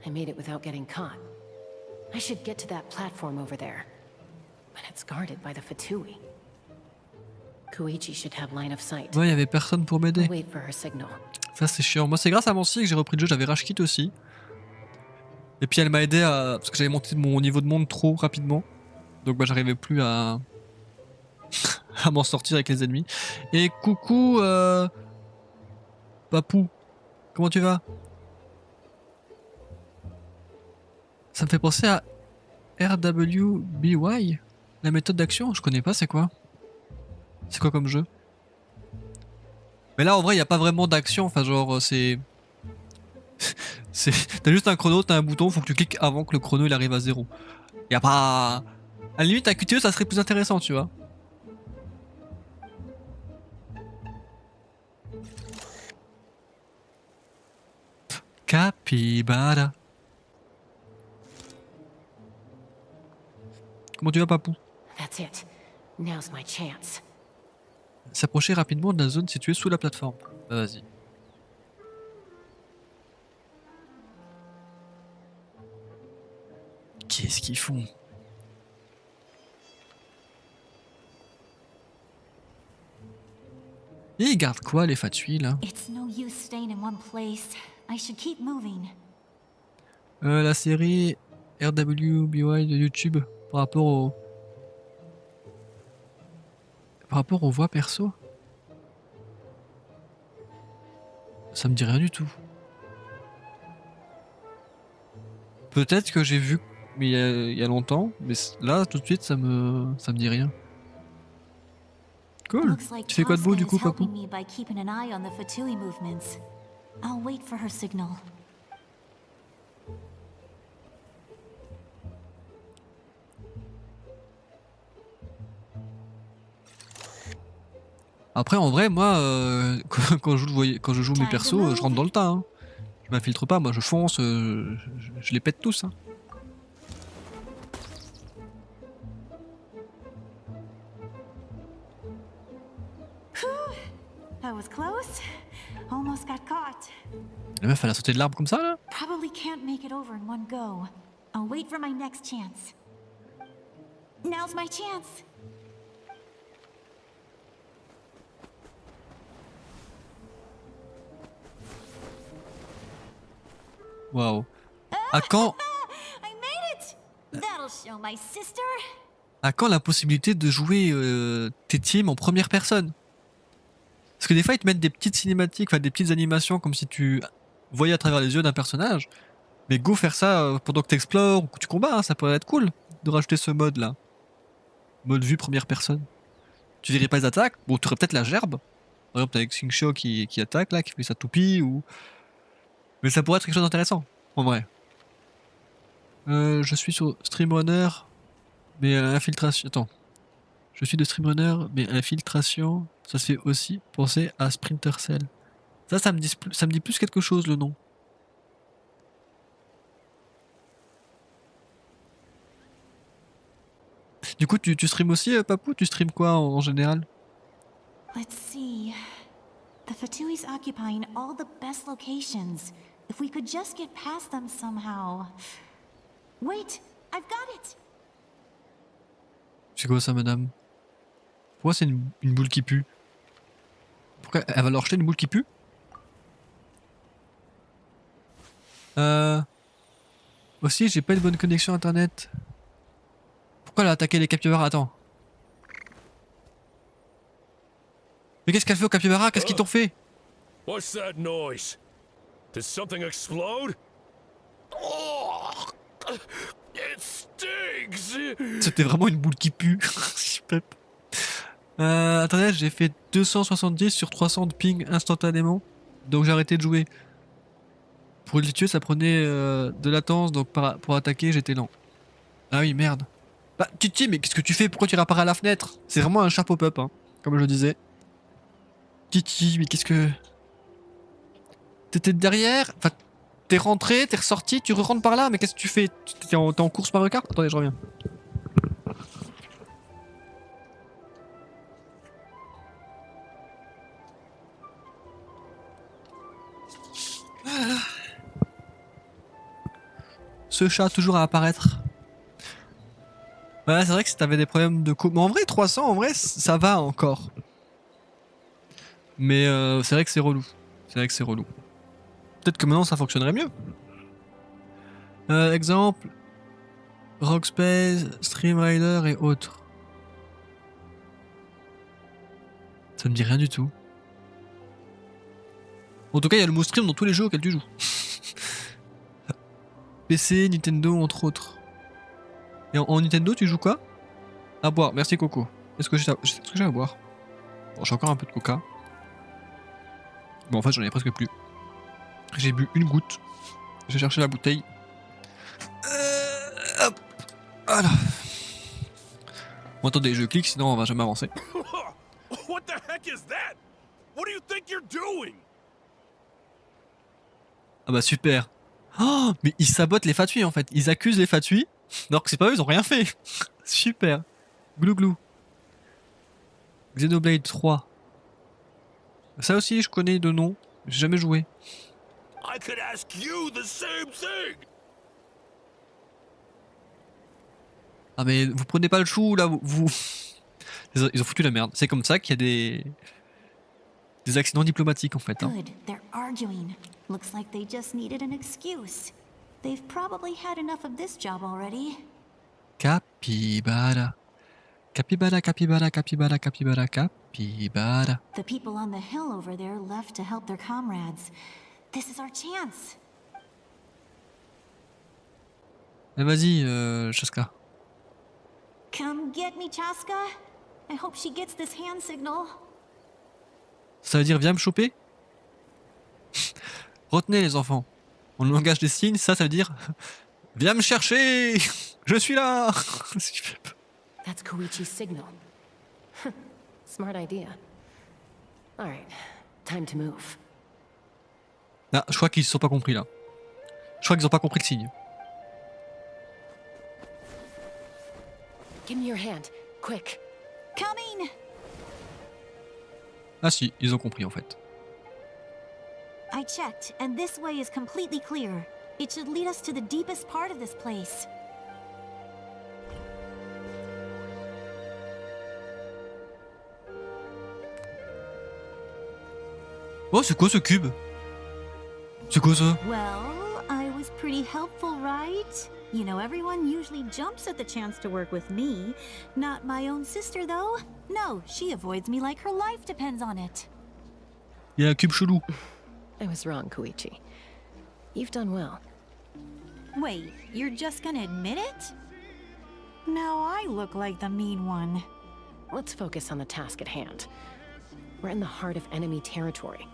I made it without getting caught. I should get to that platform over there. But it's guarded by the Fatui. Koichi should have line of sight. Ouais, il y avait personne pour m'aider. Wait for her signal. Ça c'est chiant. Moi c'est grâce à Mancy que j'ai repris le jeu, j'avais rage quit aussi. Et puis elle m'a aidé à... parce que j'avais monté mon niveau de monde trop rapidement. Donc bah j'arrivais plus à... à m'en sortir avec les ennemis. Et coucou Papou, comment tu vas? Ça me fait penser à RWBY, la méthode d'action, je connais pas, c'est quoi? C'est quoi comme jeu? Mais là en vrai il n'y a pas vraiment d'action, enfin genre c'est... T'as juste un chrono, t'as un bouton, faut que tu cliques avant que le chrono il arrive à 0. Y a pas... À la limite un QTE ça serait plus intéressant tu vois. Capybara. Comment tu vas Papou? That's it. Now's my chance. S'approcher rapidement de la zone située sous la plateforme. Bah, vas-y. Qu'est-ce qu'ils font? Et ils gardent quoi les Fatui là? It's no use staying in one place. I should keep moving. La série RWBY de YouTube par rapport aux voix perso. Ça me dit rien du tout. Peut-être que j'ai vu mais il y a longtemps, mais là tout de suite ça me dit rien. Cool. Looks like Tu fais quoi de beau du coup, Chaska is Papou? helping me by keeping an eye on the Fatui movements. I'll wait for her signal. Après en vrai moi quand je joue mes persos, je rentre dans le tas. Hein. Je m'infiltre pas, moi je fonce, je les pète tous. Hein. That was close. Almost got caught. La meuf elle a sauté de l'arbre comme ça là? Probably can't make it over in one go. I'll wait for my next chance. Now's my chance. Waouh. À quand I made it. That'll show my sister. À quand la possibilité de jouer tes teams en première personne? Parce que des fois ils te mettent des petites cinématiques, enfin des petites animations comme si tu voyais à travers les yeux d'un personnage. Mais go faire ça pendant que t'explores ou que tu combats, hein, ça pourrait être cool de rajouter ce mode là. Mode vue première personne. Tu verrais pas les attaques, bon tu aurais peut-être la gerbe. Par exemple avec Xingqiu qui attaque là, qui fait sa toupie ou... Mais ça pourrait être quelque chose d'intéressant, en vrai. Je suis sur Streamrunner, mais infiltration... Attends. Je suis de Streamrunner, mais infiltration, ça se fait aussi penser à Sprinter Cell. Ça me dit plus quelque chose le nom. Du coup, tu stream aussi, Papou? Tu stream quoi en général? Let's see. The Fatui's occupying all the best locations. If we could just get past them somehow. Wait, I've got it. C'est quoi ça, madame? Pourquoi c'est une boule qui pue? Pourquoi elle va leur jeter une boule qui pue? Aussi, j'ai pas une bonne connexion internet. Pourquoi elle a attaqué les capybaras? Attends. Mais qu'est-ce qu'elle fait aux capybaras? Qu'est-ce qu'ils t'ont fait? What's that noise? Did something explode? Oh, it stinks. C'était vraiment une boule qui pue. Internet, j'ai fait 270 sur 300 de ping instantanément. Donc j'ai arrêté de jouer. Pour les tuer, ça prenait de latence, donc pour attaquer, j'étais lent. Ah oui, merde. Bah, Titi, mais qu'est-ce que tu fais? Pourquoi tu répares à la fenêtre? C'est vraiment un chat pop-up, hein, comme je le disais. Titi, mais qu'est-ce que... T'étais derrière? Enfin, t'es rentré, t'es ressorti, tu rentres par là, mais qu'est-ce que tu fais? T'es en course par Kart? Attendez, je reviens. Ce chat toujours à apparaître. Ouais, c'est vrai que si t'avais des problèmes de coupe... Mais en vrai, 300, en vrai, ça va encore. Mais c'est vrai que c'est relou. C'est vrai que c'est relou. Peut-être que maintenant, ça fonctionnerait mieux. Exemple... Rockspace, Stream Rider et autres. Ça me dit rien du tout. En tout cas, il y a le mot stream dans tous les jeux auxquels tu joues. PC, Nintendo, entre autres. Et en Nintendo, tu joues quoi? À boire. Merci Coco. Est-ce que j'ai à boire? Bon, j'ai encore un peu de coca. Bon, en fait, j'en ai presque plus. J'ai bu une goutte. J'ai cherché la bouteille. Hop. Voilà. Bon, attendez, je clique, sinon on va jamais avancer. What the heck is that? What do you think you're doing? Ah bah super. Oh, mais ils sabotent les fatuis en fait. Ils accusent les fatuis, alors que c'est pas eux, ils ont rien fait. Super. Glou glou. Xenoblade 3. Ça aussi, je connais de nom. J'ai jamais joué. I could ask you the same thing. Ah mais vous prenez pas le chou là, vous... Ils ont foutu la merde. C'est comme ça qu'il y a des accidents diplomatiques en fait. Hein. Good, they're arguing. Looks like they just needed an excuse. They've probably had enough of this job already. Capybara. Capybara, capybara, capybara, capybara, capybara. The people on the hill over there left to help their comrades. This is our chance. Vas-y, Chaska. Come get me, Chaska. I hope she gets this hand signal. Ça veut dire viens me choper? Retenez les enfants. En langage des signes, ça veut dire viens me chercher. Je suis là. That's Koichi's signal. Smart idea. All right, time to move. Ah, je crois qu'ils se sont pas compris là. Je crois qu'ils ont pas compris le signe. Give me your hand, quick. Coming. Ah si, ils ont compris en fait. I checked, and this way is completely clear. It should lead us to the deepest part of this place. Oh, c'est quoi ce cube? C'est quoi ça? Well, I was pretty helpful, right? You know, everyone usually jumps at the chance to work with me. Not my own sister, though. No, she avoids me like her life depends on it. Il y a un cube chelou. I was wrong, Koichi. You've done well. Wait, you're just gonna admit it? Now I look like the mean one. Let's focus on the task at hand. We're in the heart of enemy territory.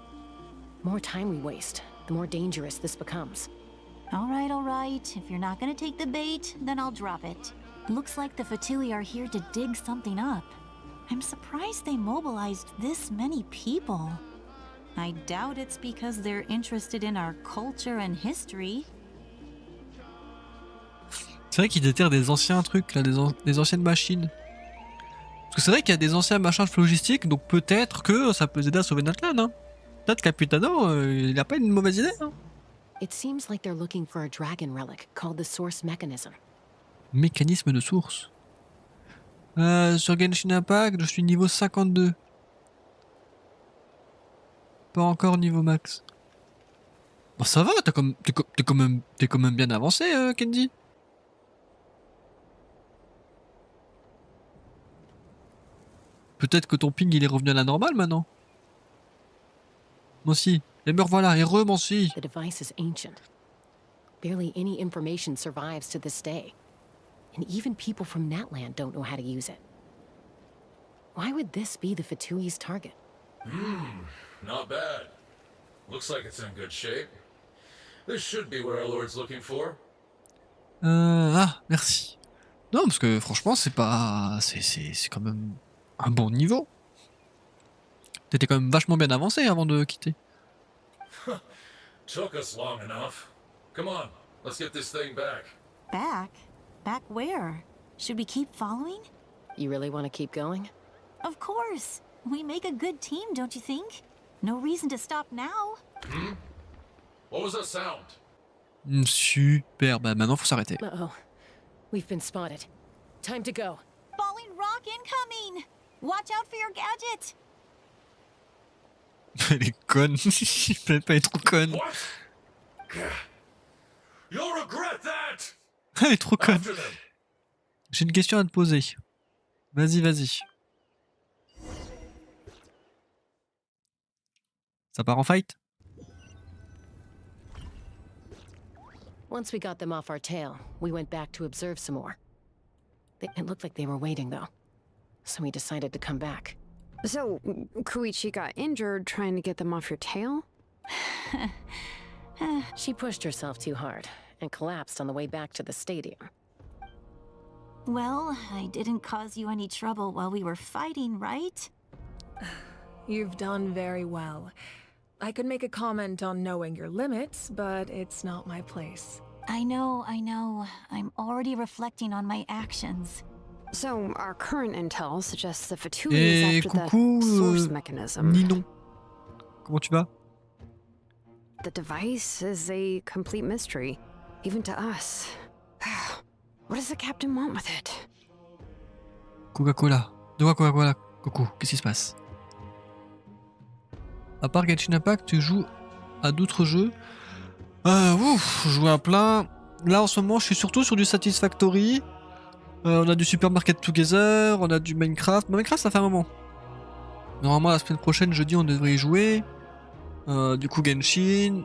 More time we waste, the more dangerous this becomes. All right. If you're not gonna take the bait, then I'll drop it. Looks like the Fatui are here to dig something up. I'm surprised they mobilized this many people. I doubt it's because they're interested in our culture and history. C'est vrai qu'ils déterrent des anciens trucs là, des anciennes machines. Parce que c'est vrai qu'il y a des anciens machins logistiques, donc peut-être que ça peut aider à sauver Natlan. Hein. Peut-être Capitano, il a pas une mauvaise idée. Hein. It seems like they're looking for a dragon relic called the source mechanism. Mécanisme de source. Sur Genshin Impact, je suis niveau 52. Pas encore niveau max. Bon, ça va, t'es quand même bien avancé, Kenji. Peut-être que ton ping il est revenu à la normale maintenant. Moi aussi. Et me revoilà, et moi aussi. The device is ancient. Barely any information survives to this day. And even people from Natland don't know how to use it. Why would this be the Fatui's target? Not bad. Looks like it's in good shape. This should be what our Lord's looking for. Ah, merci. Non, parce que franchement, c'est pas... C'est quand même un bon niveau. T'étais quand même vachement bien avancé avant de quitter. Took us long enough. Come on, let's get this thing back. Back? Back where? Should we keep following? You really want to keep going? Of course. We make a good team, don't you think? No reason to stop now. What was that sound? Super, bah maintenant faut s'arrêter. Uh-oh. We've been spotted. Time to go. Falling rock incoming! Watch out for your gadget! Elle est conne. Il peut pas être trop conne. What? You'll regret that! Elle est trop conne. After them. J'ai une question à te poser. Vas-y, vas-y. Ça part en fight? Once we got them off our tail, we went back to observe some more. It looked like they were waiting, though. So we decided to come back. So, Koichi got injured trying to get them off your tail? She pushed herself too hard and collapsed on the way back to the stadium. Well, I didn't cause you any trouble while we were fighting, right? You've done very well. I could make a comment on knowing your limits, but it's not my place. I know. I'm already reflecting on my actions. So, our current intel suggests the Fatui Et is after coucou, the source mechanism. Ninon. Comment tu vas? The device is a complete mystery, even to us. What does the captain want with it? Coca-Cola. De quoi Coca-Cola? Coucou, qu'est-ce qui se passe? À part Genshin Impact, tu joues à d'autres jeux? Ouf, je joue à plein. Là en ce moment, je suis surtout sur du Satisfactory. On a du Super Market Together, on a du Minecraft. Minecraft, ça fait un moment. Normalement, la semaine prochaine, jeudi, on devrait y jouer. Du coup, Genshin.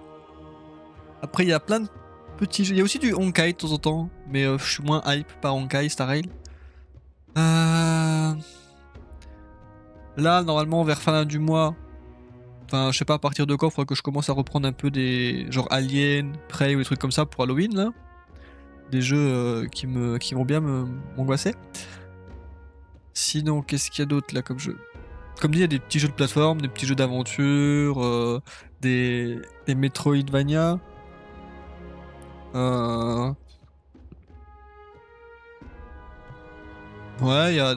Après, il y a plein de petits jeux. Il y a aussi du Honkai de temps en temps. Mais je suis moins hype par Honkai, Star Rail. Là, normalement, vers fin du mois. Enfin, je sais pas à partir de quand, il faudra que je commence à reprendre un peu des. Genre Alien, Prey ou des trucs comme ça pour Halloween, là. Des jeux qui vont bien m'angoisser. Sinon, qu'est-ce qu'il y a d'autre là comme jeu? Comme dit, il y a des petits jeux de plateforme, des petits jeux d'aventure, des Metroidvania. Ouais, il y a.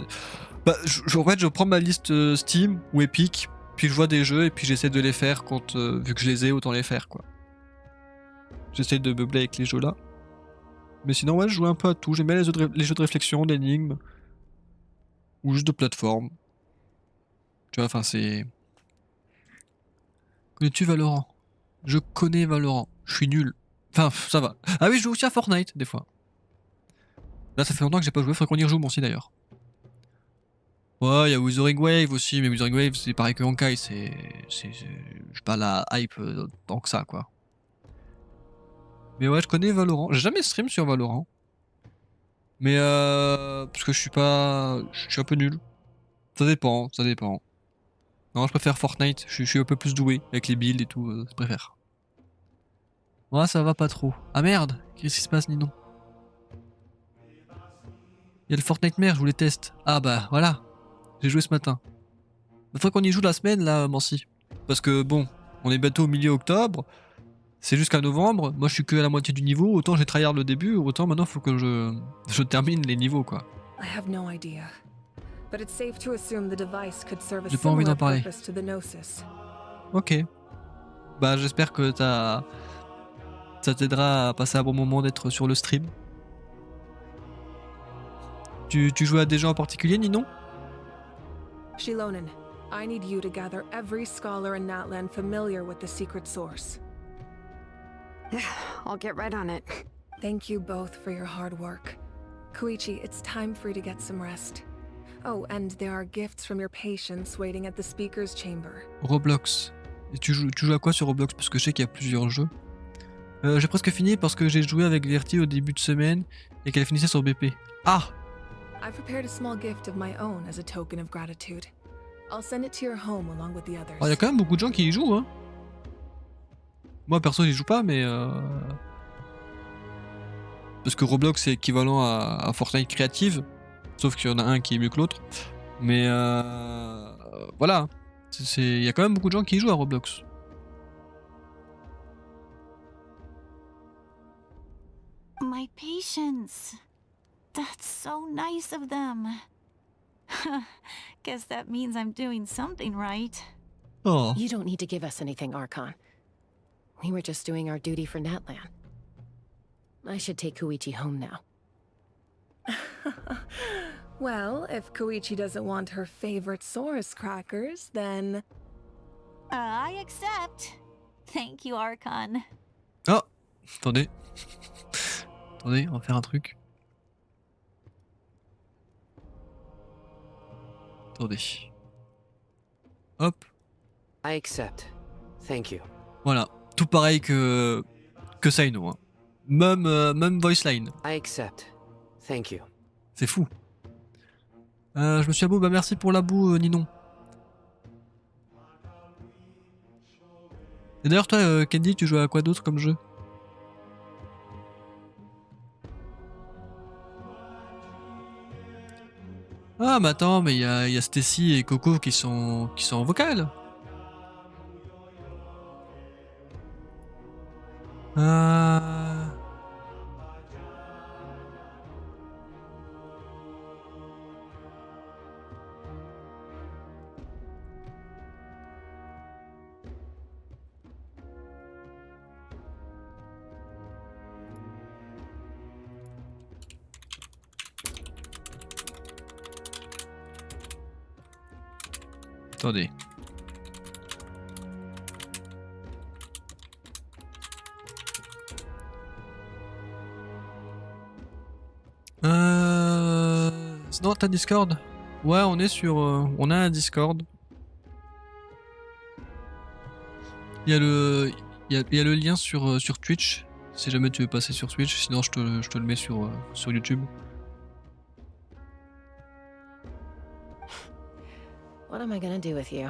Bah, en fait, je prends ma liste Steam ou Epic, puis je vois des jeux et puis j'essaie de les faire quand, vu que je les ai, autant les faire quoi. J'essaie de meubler avec les jeux là. Mais sinon, ouais, je joue un peu à tout. J'aime bien les jeux de réflexion, d'énigmes. Ou juste de plateforme. Tu vois, enfin, c'est. Connais-tu Valorant? Je connais Valorant. Je suis nul. Enfin, ça va. Ah oui, je joue aussi à Fortnite, des fois. Là, ça fait longtemps que j'ai pas joué. Faudrait qu'on y rejoue, moi aussi, d'ailleurs. Ouais, il y a Withering Wave aussi. Mais Withering Wave, c'est pareil que Honkai. C'est. J'ai pas la hype tant que ça, quoi. Mais ouais, je connais Valorant. J'ai jamais stream sur Valorant. Mais parce que je suis pas... Je suis un peu nul. Ça dépend, ça dépend. Non, je préfère Fortnite. Je suis un peu plus doué avec les builds et tout. Je préfère. Ouais, ça va pas trop. Ah merde! Qu'est-ce qui se passe, Ninon? Il y a le Fortnite mère, je vous les teste. Ah bah voilà. J'ai joué ce matin. Il faudrait qu'on y joue la semaine là, Mancy. Parce que bon, on est bientôt au milieu octobre. C'est jusqu'à novembre, moi je suis que à la moitié du niveau, autant j'ai tryhard le début, autant maintenant faut que je termine les niveaux quoi. J'ai pas envie d'en parler. Ok. Bah j'espère que ça t'aidera à passer un bon moment d'être sur le stream. Tu joues à des gens en particulier, Ninon? Shilonen, I need you to gather every scholar in Natlan familiar with the secret source. I'll get right on it. Thank you both for your hard work. Koichi, it's time for you to get some rest. Oh, and there are gifts from your patients waiting at the speaker's chamber. Roblox. Et tu joues à quoi sur Roblox? Parce que je sais qu'il y a plusieurs jeux. J'ai presque fini parce que j'ai joué avec Verti au début de semaine et qu'elle finissait sur BP. Ah! I've prepared a small gift of my own as a token of gratitude. I'll send it to your home along with the others. Il y a quand même beaucoup de gens qui y jouent, hein. Moi perso j'y joue pas, mais parce que Roblox c'est équivalent à Fortnite Creative, sauf qu'il y en a un qui est mieux que l'autre. Mais voilà, il y a quand même beaucoup de gens qui y jouent à Roblox. My patience. That's so nice of them. Guess that means I'm doing something right. Oh. You don't need to give us anything, Archon. We were just doing our duty for Natlan. I should take Koichi home now. Well, if Koichi doesn't want her favorite Saurus crackers, then... I accept. Thank you, Archon. Oh, attendez. Attendez, on va faire un truc. Attendez. Hop. I accept. Thank you. Voilà. Tout pareil que Saino. Hein. Même voice line. I accept. Thank you. C'est fou. Je me suis abou. Bah merci pour la boue, Ninon. Et d'ailleurs, toi, Candy, tu joues à quoi d'autre comme jeu? Ah, mais attends, mais il y a Stacy et Coco qui sont en vocal. Attendez. Non, t'as Discord? Ouais, on est sur... on a un Discord. Il y a le lien sur Twitch, si jamais tu veux passer sur Twitch, sinon je te le mets sur YouTube. What am I gonna do with you?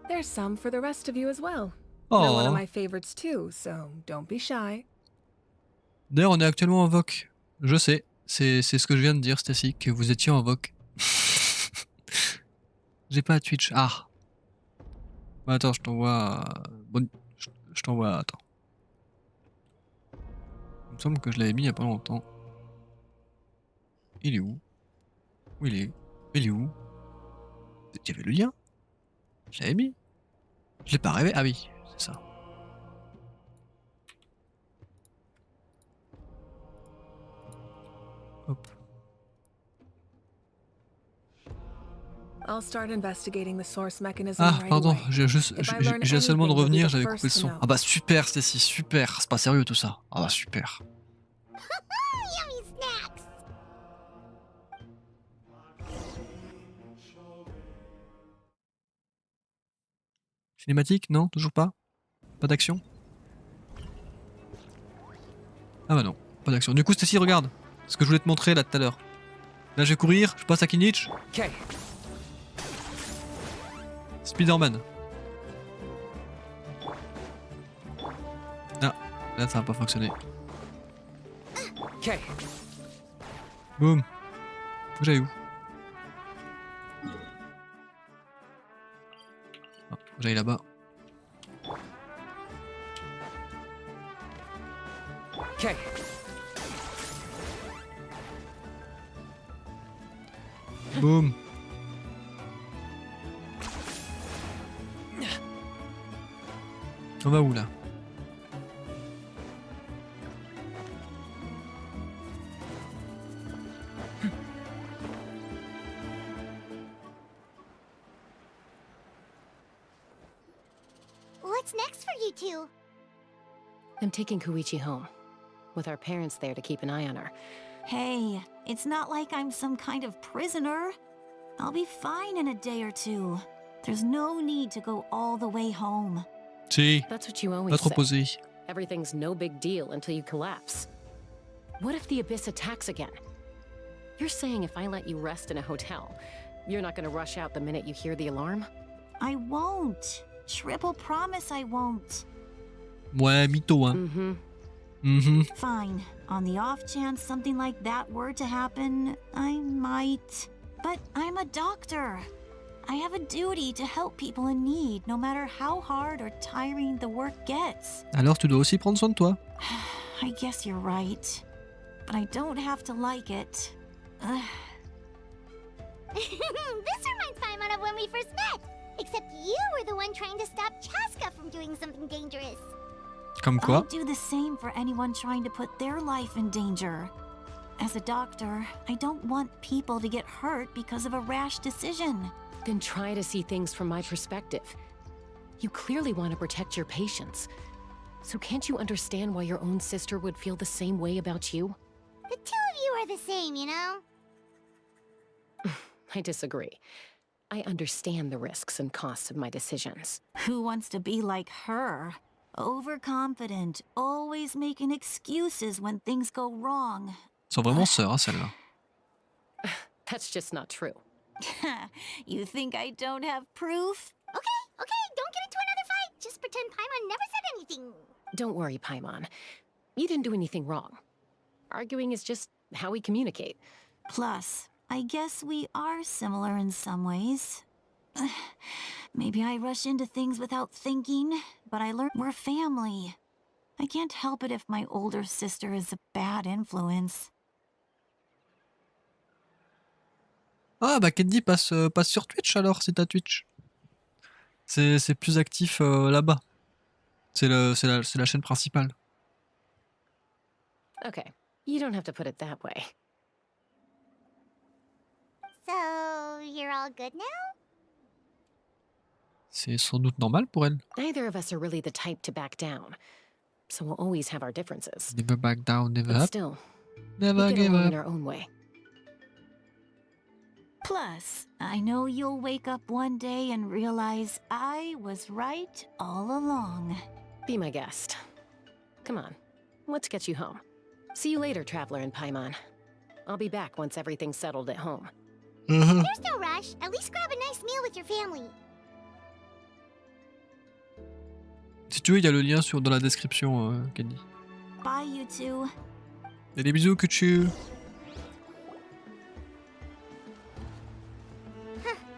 There's some for the rest of you as well. Oh. They're one of my favorites too, so don't be shy. D'ailleurs, on est actuellement en VOC. Je sais, c'est ce que je viens de dire, Stacy, que vous étiez en VOC. J'ai pas Twitch. Ah. Bah attends, je t'envoie... Bon, je t'envoie... Attends. Il me semble que je l'avais mis il y a pas longtemps. Il est où? Où il est? Il est où? Il y avait le lien? Je l'avais mis. Je l'ai pas rêvé. Ah oui, c'est ça. Hop. I'll start investigating the source mechanism Ah, right pardon, away. j'ai seulement de revenir, j'avais coupé le son. Ah bah super, Stacy, super. C'est pas sérieux tout ça. Ah bah super. Yummy snacks! Cinématique? Non, toujours pas? Pas d'action? Ah bah non, pas d'action. Du coup, Stacy, regarde. Ce que je voulais te montrer là tout à l'heure. Là, je vais courir, je passe à Kinich. Okay. Spider-Man. Ah, là, ça va pas fonctionner. Okay. Boum. Faut que j'aille où? Ah, faut que j'aille là-bas. Okay. Boum. On va où là? what's next for you two? I'm taking Koichi home, with our parents there to keep an eye on her. Hey, it's not like I'm some kind of prisoner. I'll be fine in a day or two. There's no need to go all the way home. Si, That's what you pas always trop say. posé. Everything's no big deal until you collapse. What if the Abyss attacks again? You're saying if I let you rest in a hotel, you're not gonna rush out the minute you hear the alarm? I won't. Triple promise I won't. Ouais, mytho, hein. Mm-hmm. Mhm. Fine. On the off chance something like that were to happen, I might. But I'm a doctor. I have a duty to help people in need, no matter how hard or tiring the work gets. Alors tu dois aussi prendre soin de toi. I guess you're right. But I don't have to like it. Ugh. This reminds Paimon of when we first met. Except you were the one trying to stop Chaska from doing something dangerous. Comme quoi? I'd do the same for anyone trying to put their life in danger. As a doctor, I don't want people to get hurt because of a rash decision. Then try to see things from my perspective. You clearly want to protect your patients. So can't you understand why your own sister would feel the same way about you? The two of you are the same, you know? I disagree. I understand the risks and costs of my decisions. Who wants to be like her? Overconfident, always making excuses when things go wrong. Sont vraiment sœurs, hein, celles-là. That's just not true. You think I don't have proof? Okay, don't get into another fight. Just pretend Paimon never said anything. Don't worry, Paimon. You didn't do anything wrong. Arguing is just how we communicate. Plus, I guess we are similar in some ways. Maybe I rush into things without thinking, but I learned we're family. I can't help it if my older sister is a bad influence. Ah bah Candy passe sur Twitch alors, c'est ta Twitch. C'est plus actif là-bas. C'est la chaîne principale. Okay, you don't have to put it that way. So, you're all good now? C'est sans doute normal pour elle. Neither of us are really the type to back down, so we'll always have our differences. Never back down, never But up, still, never we get give along up. in our own way. Plus, I know you'll wake up one day and realize I was right all along. Be my guest. Come on, let's get you home. See you later, Traveler and Paimon. I'll be back once everything's settled at home. There's no rush. At least grab a nice meal with your family. Si tu veux, il y a le lien dans la description, Candy. Bye, you two. Et des bisous que tu...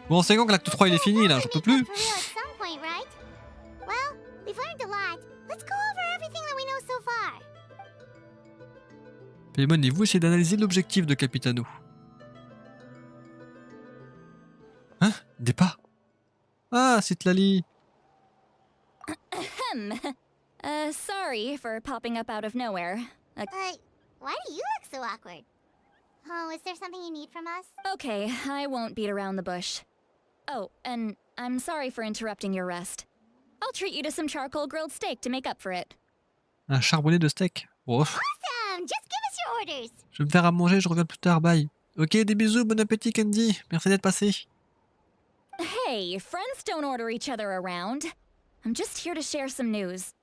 Bon, c'est quand que l'acte 3 il est fini là, j'en peux plus. For real at some point, right? Well, we've learned a lot. Let's go over everything that we know so far. Paimon et vous essayez d'analyser l'objectif de Capitano. Hein? Des pas? Ah, c'est Tlali. Ahem. Sorry for popping up out of nowhere. Why do you look so awkward? Oh, is there something you need from us? Okay, I won't beat around the bush. Oh, and I'm sorry for interrupting your rest. I'll treat you to some charcoal grilled steak to make up for it. Un charbonné de steak. Oh. Awesome! Just give us your orders. Je vais me faire à manger, je reviens plus tard, bye. Ok, des bisous, bon appétit Candy. Merci d'être passé. Hey, friends don't order each other around. I'm just here to share some news.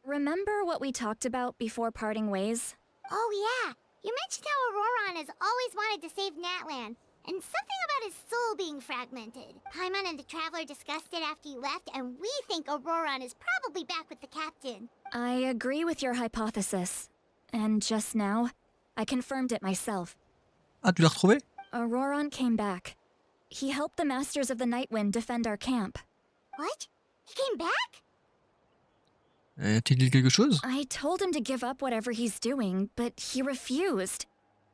Remember what we talked about before parting ways? Oh, yeah. You mentioned how Auroron has always wanted to save Natlan, and something about his soul being fragmented. Paimon and the Traveler discussed it after you left, and we think Auroron is probably back with the Captain. I agree with your hypothesis. And just now, I confirmed it myself. Ah, tu l'as retrouvé? Auroron came back. He helped the Masters of the Nightwind defend our camp. What? He came back? T'as dit quelque chose? I told him to give up whatever he's doing, but he refused.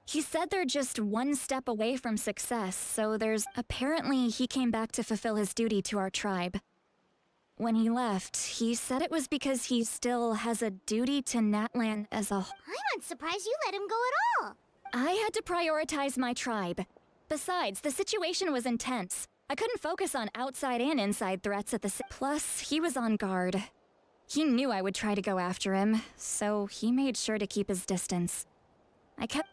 He said they're just one step away from success, so apparently he came back to fulfill his duty to our tribe. When he left, he said it was because he still has a duty to Natlan as a whole. I'm surprised you let him go at all. I had to prioritize my tribe. Besides, the situation was intense. I couldn't focus on outside and inside threats at the same. Plus, he was on guard. He knew I would try to go after him, so he made sure to keep his distance. I kept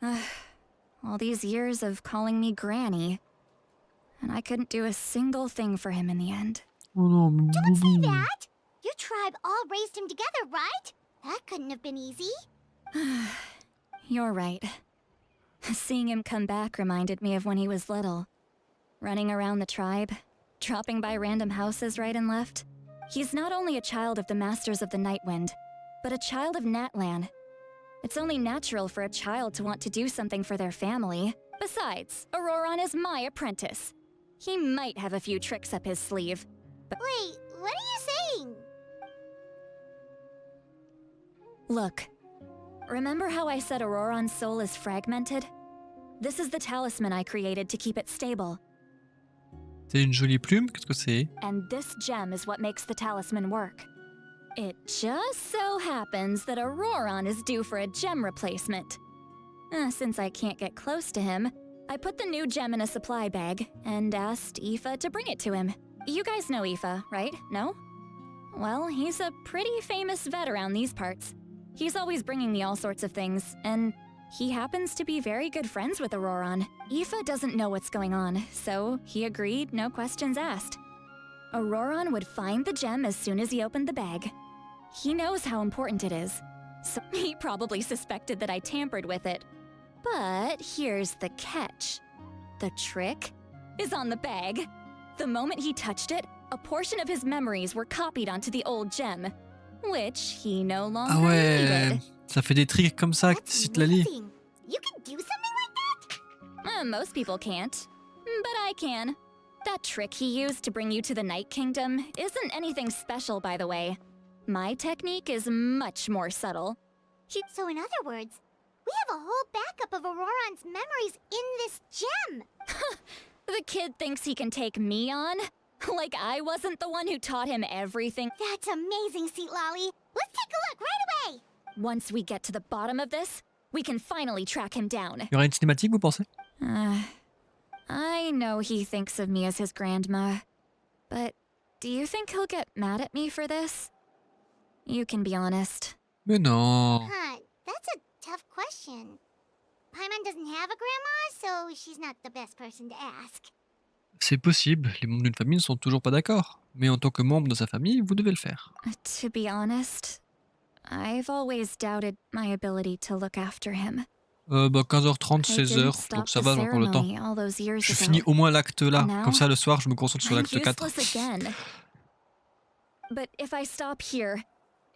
all these years of calling me Granny, and I couldn't do a single thing for him in the end. Oh non, Don't say that! Your tribe all raised him together, right? That couldn't have been easy. You're right. Seeing him come back reminded me of when he was little. Running around the tribe, dropping by random houses right and left. He's not only a child of the Masters of the Nightwind, but a child of Natlan. It's only natural for a child to want to do something for their family. Besides, Auroron is my apprentice. He might have a few tricks up his sleeve, but— Wait, what are you saying? Look, remember how I said Auroron's soul is fragmented? This is the talisman I created to keep it stable. C'est une jolie plume, qu'est-ce que c'est? And this gem is what makes the talisman work. It just so happens that Auroron is due for a gem replacement. Since I can't get close to him, I put the new gem in a supply bag and asked Aoife to bring it to him. You guys know Aoife, right? No? Well, he's a pretty famous vet around these parts. He's always bringing me all sorts of things, and he happens to be very good friends with Auroron. Aoife doesn't know what's going on, so he agreed, no questions asked. Auroron would find the gem as soon as he opened the bag. He knows how important it is, so he probably suspected that I tampered with it. But here's the catch. The trick is on the bag. The moment he touched it, a portion of his memories were copied onto the old gem, which he no longer Ah ouais, needed. ça fait des tricks comme ça, si tu la lis. Amazing. You can do something like that? Most people can't, but I can. That trick he used to bring you to the Night Kingdom isn't anything special, by the way. My technique is much more subtle. So in other words, we have a whole backup of Auroron's memories in this gem. The kid thinks he can take me on? Like I wasn't the one who taught him everything. That's amazing, Seat Lolly. Let's take a look right away. Once we get to the bottom of this, we can finally track him down. Il y aura une cinématique, vous pensez? I know he thinks of me as his grandma, but do you think he'll get mad at me for this? You can be honest. Mais non. Huh, that's a tough question. Paimon doesn't have a grandma, so she's not the best person to ask. C'est possible, les membres d'une famille ne sont toujours pas d'accord. Mais en tant que membre de sa famille, vous devez le faire. To be honest, I've always doubted my ability to look after him. 15h30, I 16h, didn't donc stop ça the va, j'ai encore le temps. ceremony all those years Je ago. finis au moins l'acte là, Now, comme ça le soir je me concentre sur I'm l'acte 4. useless again. But if I stop here,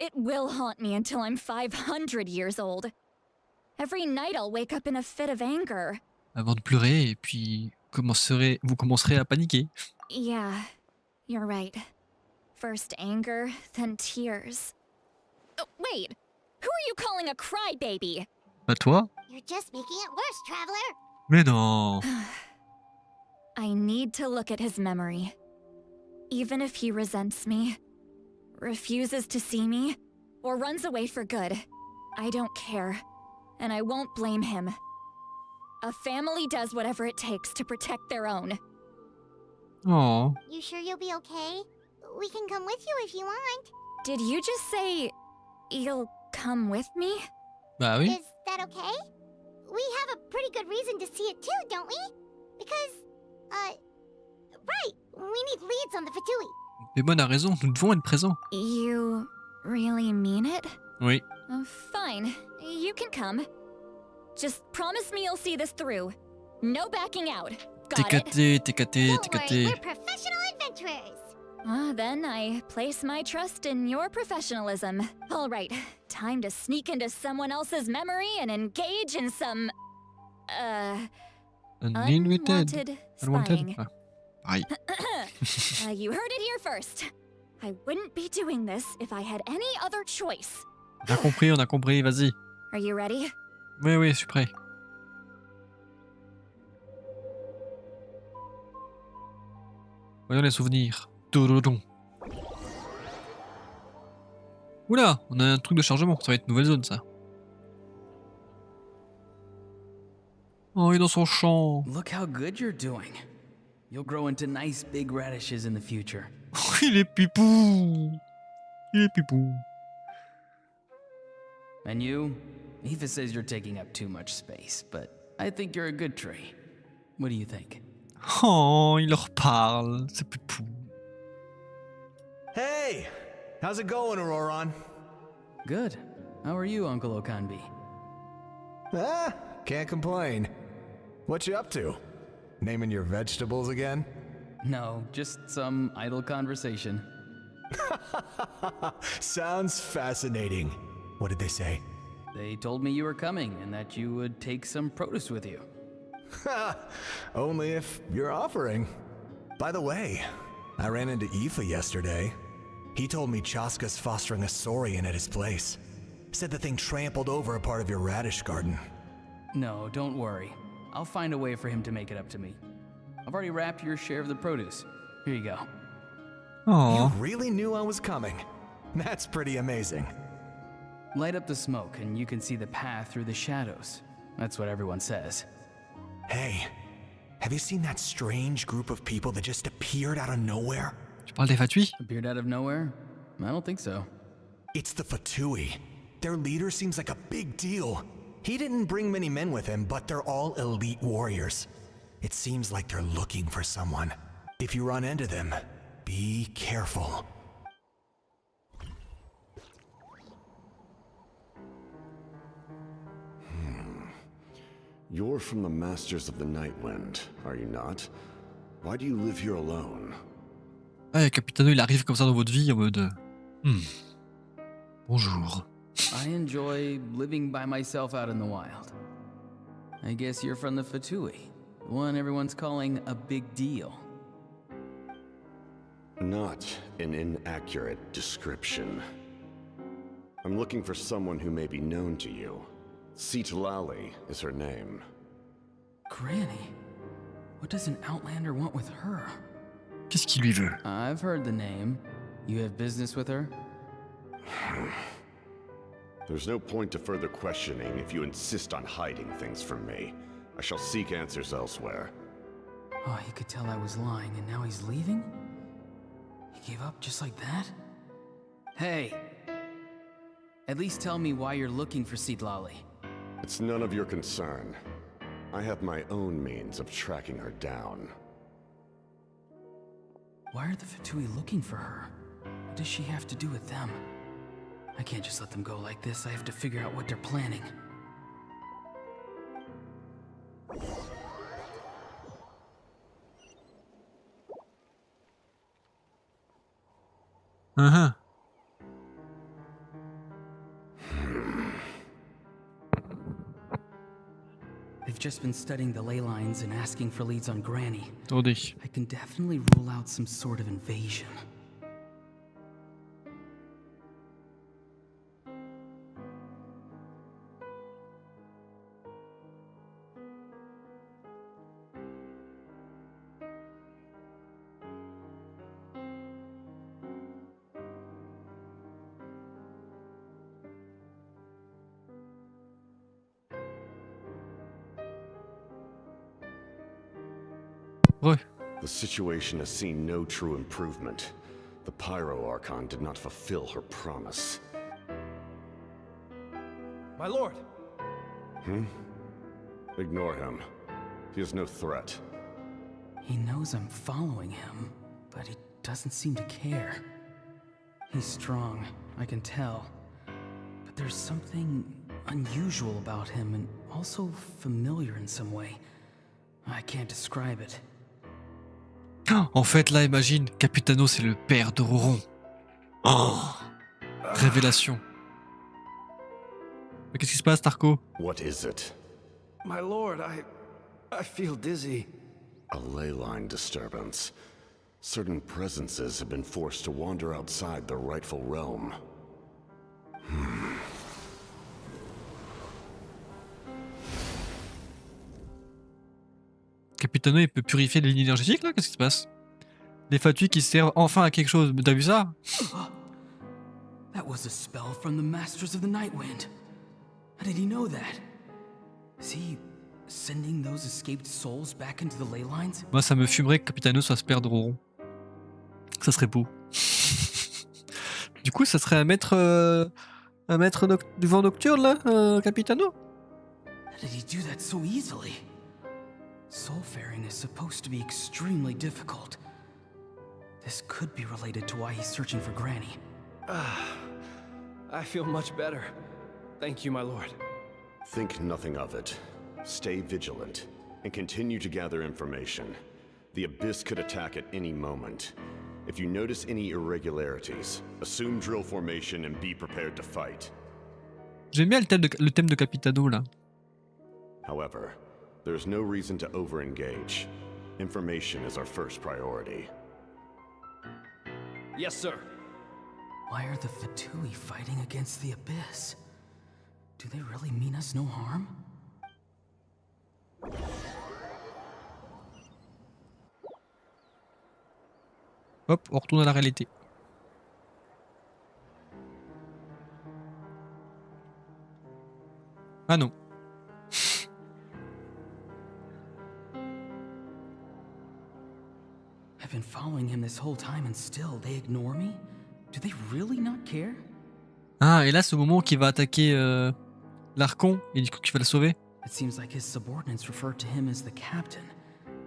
it will haunt me until I'm 500 years old. Every night I'll wake up in a fit of anger. Avant de pleurer, et puis vous commencerez à paniquer. Yeah, you're right. First anger, then tears. Oh, wait! Who are you calling a crybaby? Bah toi? You're just making it worse, Traveler. Mais non. I need to look at his memory. Even if he resents me, refuses to see me, or runs away for good, I don't care, and I won't blame him. A family does whatever it takes to protect their own. Oh. You sure you'll be okay? We can come with you if you want. Did you just say you'll come with me? Bah oui. Is that okay? We have a pretty good reason to see it too, don't we? Because, right, we need leads on the Fatui. Mais bonne a raison, nous devons être présents. You really mean it? Oui. Fine, you can come. Just promise me you'll see this through. No backing out. Got it? Don't worry, we're professional adventurers. Then I place my trust in your professionalism. All right, time to sneak into someone else's memory and engage in some, unwanted spying. Ah, pareil. You heard it here first. I wouldn't be doing this if I had any other choice. On a compris, vas-y. Are you ready? Oui, je suis prêt. Voyons les souvenirs. Toudoudou. Oula, on a un truc de chargement, ça va être une nouvelle zone ça. Oh, il est dans son champ. Look how good you're doing. You'll grow into nice big radishes in the future. Il est pipou. Il est pipou. And you? Aoife says you're taking up too much space, but I think you're a good tree. What do you think? Oh, il leur parle. C'est pipou. Hey! How's it going, Auroron? Good. How are you, Uncle Okanbi? Ah, can't complain. What you up to? Naming your vegetables again? No, just some idle conversation. Sounds fascinating. What did they say? They told me you were coming and that you would take some produce with you. Only if you're offering. By the way, I ran into Aoife yesterday. He told me Chaska's fostering a saurian at his place. Said the thing trampled over a part of your radish garden. No, don't worry. I'll find a way for him to make it up to me. I've already wrapped your share of the produce. Here you go. Oh. You really knew I was coming. That's pretty amazing. Light up the smoke and you can see the path through the shadows. That's what everyone says. Hey, have you seen that strange group of people that just appeared out of nowhere? Tu parles des Fatui? Appeared out of nowhere? I don't think so. It's the Fatui. Their leader seems like a big deal. He didn't bring many men with him, but they're all elite warriors. It seems like they're looking for someone. If you run into them, be careful. You're from the Masters of the Nightwind, are you not? Why do you live here alone? Ouais, Capitano, il arrive comme ça dans votre vie en mode... Bonjour. I enjoy living by myself out in the wild. I guess you're from the Fatui, the one everyone's calling a big deal. Not an inaccurate description. I'm looking for someone who may be known to you. Citlali is her name. Granny? What does an Outlander want with her? Qu'est-ce qu'il lui veut? I've heard the name. You have business with her? There's no point to further questioning if you insist on hiding things from me. I shall seek answers elsewhere. Oh, he could tell I was lying and now he's leaving? He gave up just like that? Hey! At least tell me why you're looking for Citlali. It's none of your concern. I have my own means of tracking her down. Why are the Fatui looking for her? What does she have to do with them? I can't just let them go like this. I have to figure out what they're planning. Uh-huh. They've just been studying the ley lines and asking for leads on Granny. Attendez. I can definitely rule out some sort of invasion. Ouais. The situation has seen no true improvement. The Pyro Archon did not fulfill her promise. My lord! Ignore him. He is no threat. He knows I'm following him, but he doesn't seem to care. He's strong, I can tell. But there's something unusual about him and also familiar in some way. I can't describe it. En fait, là, imagine, Capitano, c'est le père de Roron. Oh, révélation. Mais qu'est-ce qui se passe, Tarko? What is it? My lord, I feel dizzy. A ley line disturbance. Certain presences have been forced to wander outside their rightful realm. Capitano, il peut purifier les lignes énergétiques, là? Qu'est-ce qui se passe? Les Fatui qui servent enfin à quelque chose. T'as vu ça? That was a spell from the Masters of the Nightwind. How did he know that? Is he Sending those escaped souls back into the ley lines? Moi, ça me fumerait que Capitano soit se perdre au rond. Ça serait beau. Du coup, ça serait un maître du vent nocturne, là, Capitano? How did he do that so easily? Soulfaring is supposed to be extremely difficult. This could be related to why he's searching for Granny. I feel much better. Thank you, my lord. Think nothing of it. Stay vigilant, and continue to gather information. The Abyss could attack at any moment. If you notice any irregularities, assume drill formation and be prepared to fight. J'aime bien le thème de Capitano, là. However, there's no reason to over-engage. Information is our first priority. Yes, sir. Why are the Fatui fighting against the Abyss? Do they really mean us no harm? Hop, on retourne à la réalité. Ah non. I've been following him this whole time and still they ignore me? Do they really not care? Ah, et là, c'est au moment qu'il va attaquer l'Archon, et du coup qu'il va le sauver. It seems like his subordinates referred to him as the captain.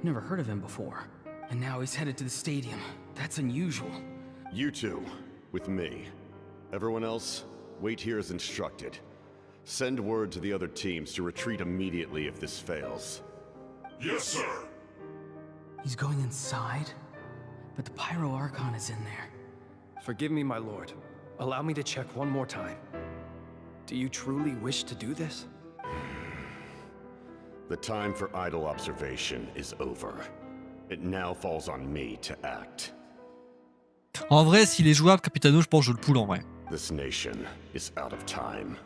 Never heard of him before. And now he's headed to the stadium. That's unusual. You two, with me. Everyone else, wait here as instructed. Send word to the other teams to retreat immediately if this fails. Yes, sir. He's going inside? But the Pyro Archon is in there. Forgive me, my lord. Allow me to check one more time. Do you truly wish to do this? The time for idle observation is over. It now falls on me to act. En vrai, s'il est jouable, Capitano, je pense que je le pull en vrai. This nation is out of time.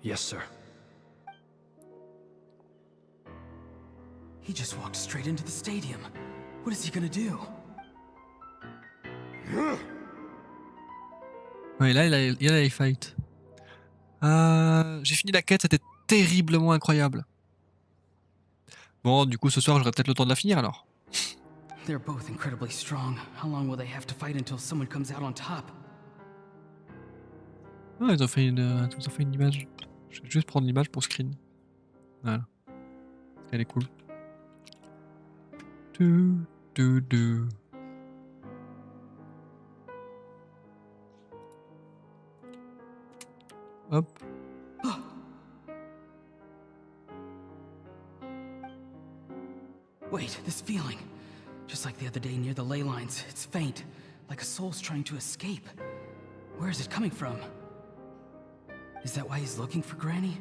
Yes, sir. He just walked straight into the stadium. What is he gonna do? Ouais, là, il a les fights. J'ai fini la quête, c'était terriblement incroyable. Bon, du coup, ce soir, j'aurai peut-être le temps de la finir alors. They're both incredibly strong. How long will they have to fight until someone comes out on top? Ah, ils ont fait une image. Je vais juste prendre l'image pour screen. Voilà. Elle est cool. Hop. Wait, this feeling. Just like the other day near the ley lines. It's faint, like a soul's trying to escape. Where is it coming from? Is that why he's looking for Granny?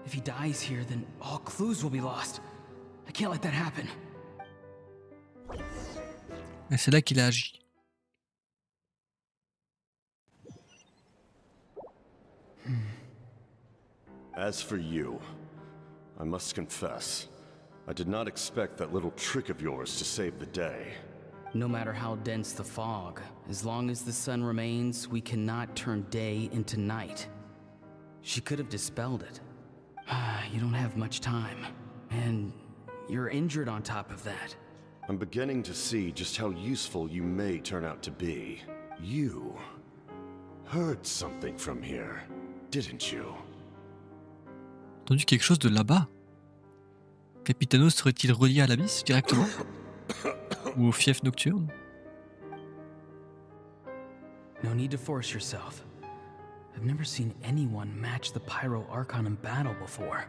If he dies here, then all clues will be lost. I can't let that happen. Et c'est là qu'il a agi. As for you, I must confess, I did not expect that little trick of yours to save the day. No matter how dense the fog, as long as the sun remains, we cannot turn day into night. She could have dispelled it. You don't have much time, and you're injured on top of that. I'm beginning to see just how useful you may turn out to be. You heard something from here, didn't you? Entendu quelque chose de là-bas. Capitano serait-il relié à l'abysse directement? Ou au fief nocturne? No need to force yourself. I've never seen anyone match the Pyro Archon in battle before.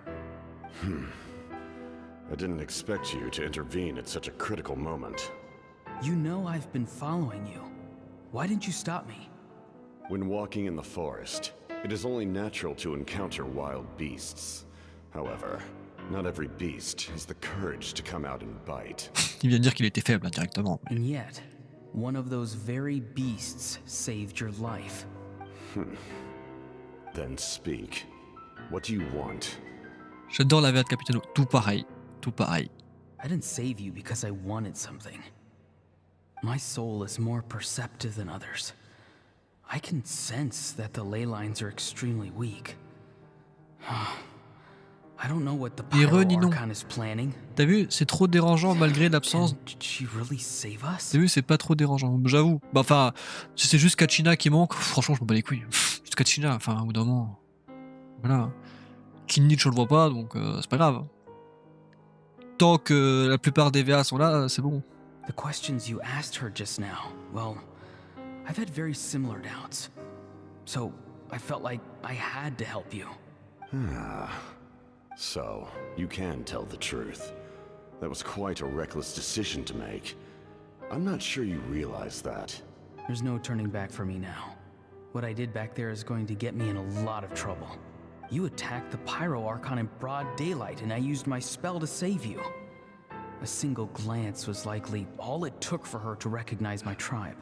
I didn't expect you to intervene at such a critical moment. You know I've been following you. Why didn't you stop me? When walking in the forest, it is only natural to encounter wild beasts. However, not every beast has the courage to come out and bite. Il vient de dire qu'il était faible directement. And yet, one of those very beasts saved your life. Then speak. What do you want? J'adore la voix de Capitano. Tout pareil. Tout pareil. I didn't save you because I wanted something. My soul is more perceptive than others. I can sense that the ley lines are extremely weak. I don't know what the Ni Pyro re ni non. Archon is planning. T'as vu, c'est trop dérangeant malgré l'absence. Did she really save us? T'as vu, c'est pas trop dérangeant, j'avoue. Bah enfin, si c'est juste Kachina qui manque, franchement, je m'en bats les couilles. Juste Kachina, enfin, au bout d'un moment. Voilà. Kinich, on le voit pas, donc c'est pas grave. Tant que la plupart des VA sont là, c'est bon. The questions you asked her just now, well, I've had very similar doubts. So, I felt like I had to help you. So, you can tell the truth. That was quite a reckless decision to make. I'm not sure you realize that. There's no turning back for me now. What I did back there is going to get me in a lot of trouble. You attacked the Pyro Archon in broad daylight, and I used my spell to save you. A single glance was likely all it took for her to recognize my tribe.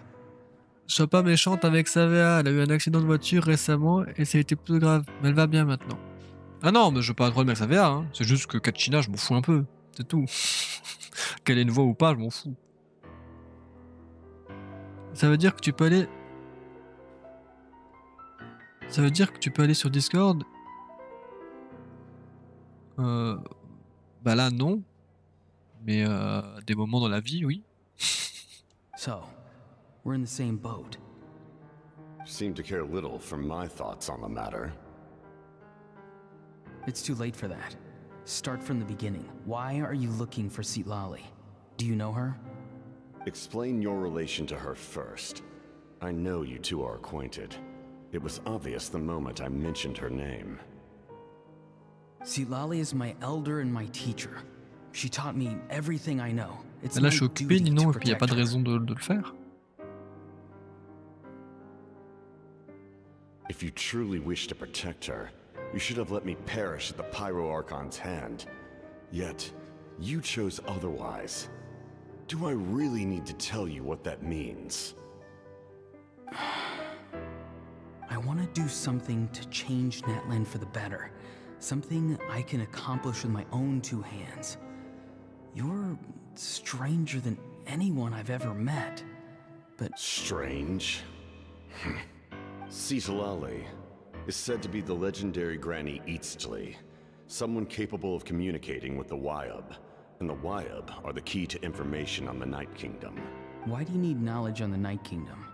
Sois pas méchante avec sa VA, elle a eu un accident de voiture récemment et ça a été plus grave, mais elle va bien maintenant. Ah non, mais je veux pas un problème avec sa VA, hein. C'est juste que Kachina, je m'en fous un peu, c'est tout. Qu'elle ait une voix ou pas, je m'en fous. Ça veut dire que tu peux aller... Ça veut dire que tu peux aller sur Discord. Bah là, non. Mais des moments dans la vie, oui. So, we're in the same boat. You seem to care little for my thoughts on the matter. It's too late for that. Start from the beginning. Why are you looking for Sitlali? Do you know her? Explain your relation to her first. I know you two are acquainted. It was obvious the moment I mentioned her name. Sitlali is my elder and my teacher. She taught me everything I know. It's Là, my je suis occupé, duty dis non, to et puis y a pas de protect her. raison de le faire. If you truly wish to protect her, you should have let me perish at the Pyro Archon's hand. Yet, you chose otherwise. Do I really need to tell you what that means? I want to do something to change Natlan for the better. Something I can accomplish with my own two hands. You're stranger than anyone I've ever met, but... Strange? Sitalali is said to be the legendary Granny Eatstly, someone capable of communicating with the Wyub, and the Wyub are the key to information on the Night Kingdom. Why do you need knowledge on the Night Kingdom?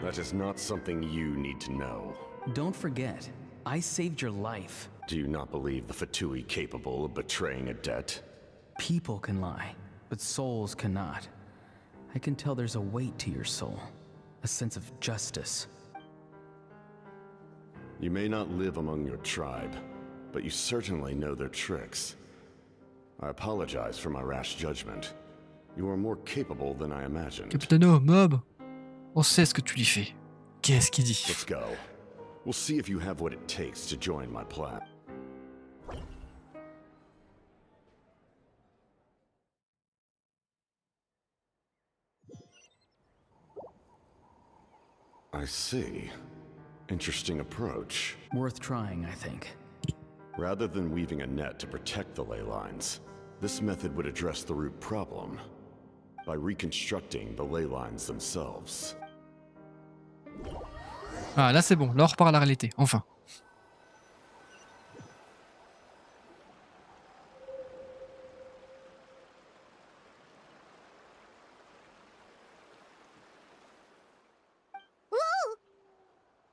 That is not something you need to know. Don't forget, I saved your life. Do you not believe the Fatui capable of betraying a debt? People can lie, but souls cannot. I can tell there's a weight to your soul, a sense of justice. You may not live among your tribe, but you certainly know their tricks. I apologize for my rash judgment. You are more capable than I imagined. Capitano, mob, on sait ce que tu lui fais. Qu'est-ce qu'il dit? Let's go. We'll see if you have what it takes to join my plan. I see. Interesting approach. Worth trying, I think. Rather than weaving a net to protect the ley lines, this method would address the root problem by reconstructing the ley lines themselves. Ah, là c'est bon, là on repart à la réalité, enfin.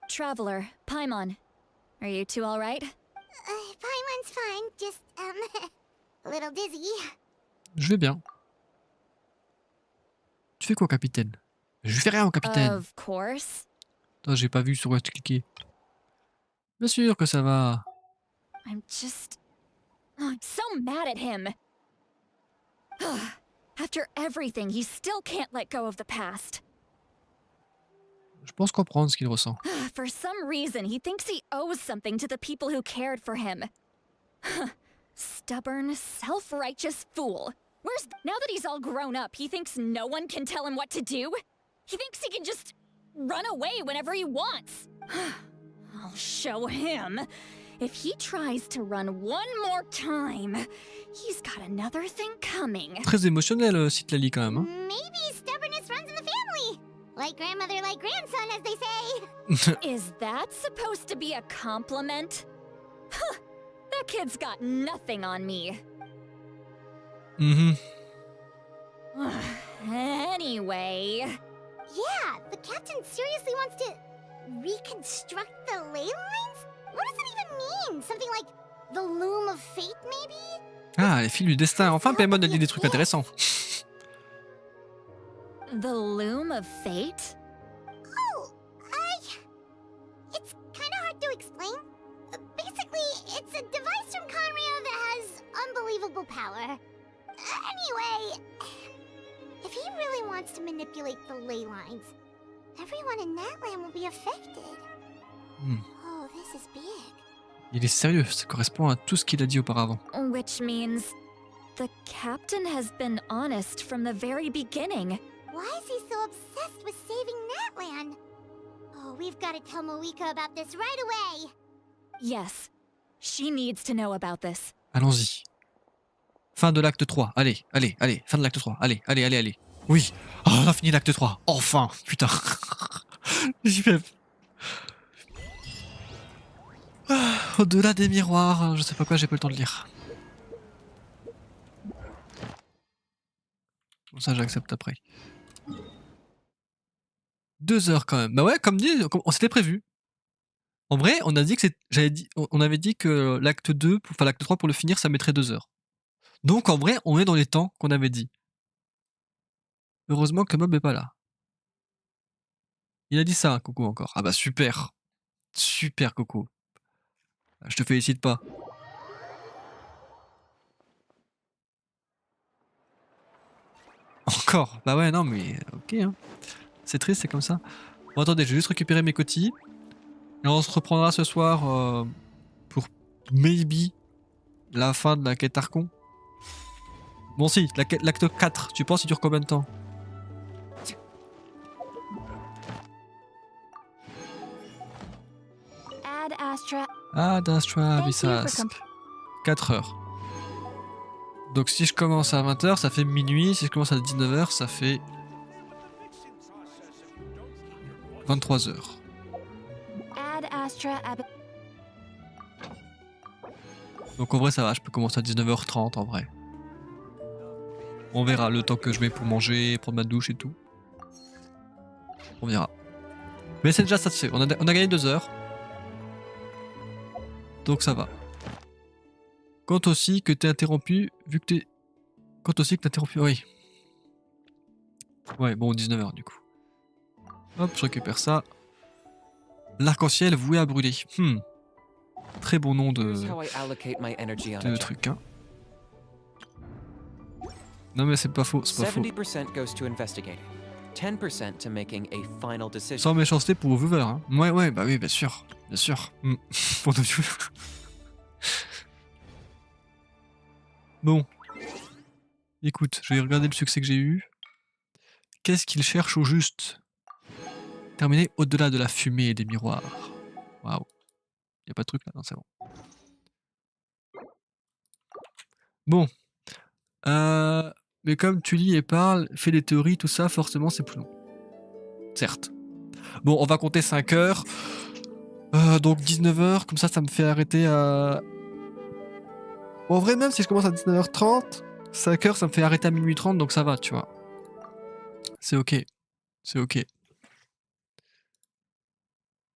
Traveler, Paimon. Are you two alright? Paimon's fine, just, a little dizzy. Je vais bien. Tu fais quoi, capitaine? Je fais rien, capitaine. Of course. Attends, j'ai pas vu sur quoi tu cliquais. Bien sûr que ça va. I'm so mad at him. After everything, he still can't let go of the past. Je pense comprendre ce qu'il ressent. For some reason, he thinks he owes something to the people who cared for him. Stubborn, self-righteous fool. Now that he's all grown up, he thinks no one can tell him what to do? He thinks he can just run away whenever he wants. I'll show him. If he tries to run one more time, he's got another thing coming. Très émotionnel, Sitlali, quand même. Hein. Maybe stubbornness runs in the family. Like grandmother, like grandson, as they say. Is that supposed to be a compliment? That kid's got nothing on me. Mhm. Anyway. Yeah, the captain seriously wants to reconstruct the ley lines? What does it even mean? Something like the loom of fate, maybe? Ah, les fils du destin. Enfin, Paimon a dit des trucs intéressants. The loom of fate? Oh, it's kind of hard to explain. Basically, it's a device from Conrio that has unbelievable power. Anyway, if he really wants to manipulate the ley lines, everyone in Natlan will be affected. Oh, this is big. Il est sérieux, ça correspond à tout ce qu'il a dit auparavant. Which means the captain has been honest from the very beginning. Why is he so obsessed with saving Natlan? Oh, we've got to tell Moeka about this right away. Yes, she needs to know about this. Allons-y. Fin de l'acte 3. Allez, allez, allez. Fin de l'acte 3. Allez, allez, allez, allez. Oui. Oh, on a fini l'acte 3. Enfin. Putain. J'y vais. Au-delà des miroirs, je sais pas quoi, j'ai pas le temps de lire. Bon, ça, j'accepte après. 2 heures quand même. Bah ouais, comme dit, on s'était prévu. En vrai, on a dit que on avait dit que l'acte 2, enfin l'acte 3 pour le finir, ça mettrait 2 heures. Donc en vrai, on est dans les temps qu'on avait dit. Heureusement que Mob est pas là. Il a dit ça, Coco, encore. Ah bah super. Super, Coco. Je te félicite pas. Encore. Bah ouais, non mais ok. Hein. C'est triste, c'est comme ça. Bon attendez, je vais juste récupérer mes cotilles. Et on se reprendra ce soir pour maybe la fin de la quête Archon. Bon si, l'acte 4, tu penses il dure combien de temps? Ad Astra. Ad Astra Thank you Abyssas. for 4 heures. Donc si je commence à 20h, ça fait minuit. Si je commence à 19h, ça fait 23h. Ad Astra Donc en vrai ça va, je peux commencer à 19h30 en vrai. On verra le temps que je mets pour manger, prendre ma douche et tout. On verra. Mais c'est déjà satisfait, on a gagné 2 heures. Donc ça va. Compte aussi que t'es interrompu, vu que t'es... Compte aussi que t'es interrompu, oui. Ouais, bon, 19h du coup. Hop, je récupère ça. L'arc-en-ciel voué à brûler. Très bon nom de truc, hein. Non mais c'est pas faux, c'est pas faux. 70% goes to investigating, 10% to making a final decision. Sans méchanceté pour vos viewers, hein. Ouais, bah oui, bien sûr. Bien sûr. Pour nos viewers. Bon. Écoute, je vais regarder le succès que j'ai eu. Qu'est-ce qu'il cherche au juste? Terminer au-delà de la fumée et des miroirs. Waouh. Y'a pas de truc là? Non, c'est bon. Bon. Mais comme tu lis et parles, fais des théories, tout ça, forcément c'est plus long. Certes. Bon, on va compter 5 heures. Donc 19h, comme ça me fait arrêter à... Bon, en vrai, même si je commence à 19h30, 5 heures, ça me fait arrêter à minuit 30, donc ça va, tu vois. C'est ok. C'est ok.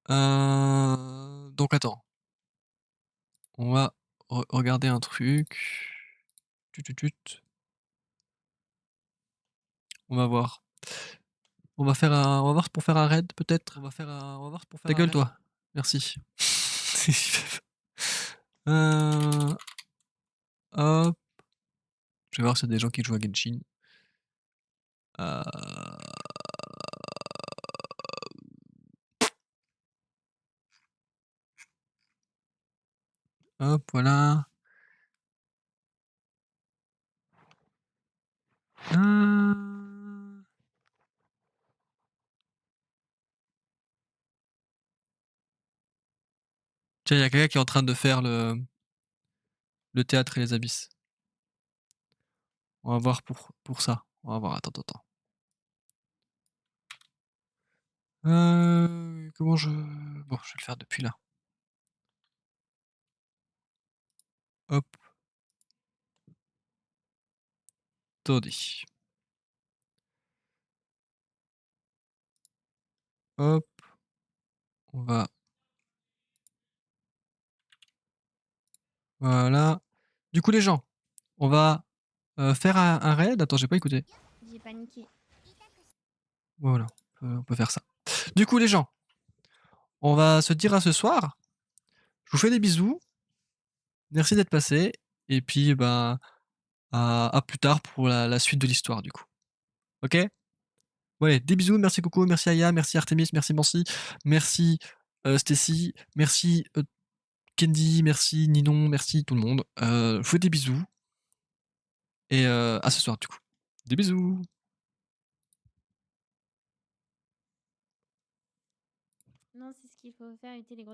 Donc attends. On va regarder un truc. On va voir. On va voir pour faire un raid peut-être. On va voir pour faire. Ta gueule toi. Merci. Hop. Je vais voir s'il y a des gens qui jouent à Genshin. Hop, voilà. Tiens, il y a quelqu'un qui est en train de faire le théâtre et les abysses. On va voir pour ça. On va voir, attends. Comment je... Bon, je vais le faire depuis là. Hop. Attendez. Hop. On va... Voilà. Du coup, les gens, on va faire un raid. Attends, j'ai pas écouté. J'ai paniqué. Voilà, on peut faire ça. Du coup, les gens, on va se dire à ce soir. Je vous fais des bisous. Merci d'être passé. Et puis, ben, à plus tard pour la suite de l'histoire, du coup. Ok? Bon, allez, des bisous. Merci Coco, merci Aya, merci Artemis, merci Mancy, merci Stacy, merci Candy, merci Ninon, merci tout le monde. Je vous fais des bisous. Et à ce soir, du coup. Des bisous. Non, c'est ce qu'il faut faire, éviter les grosses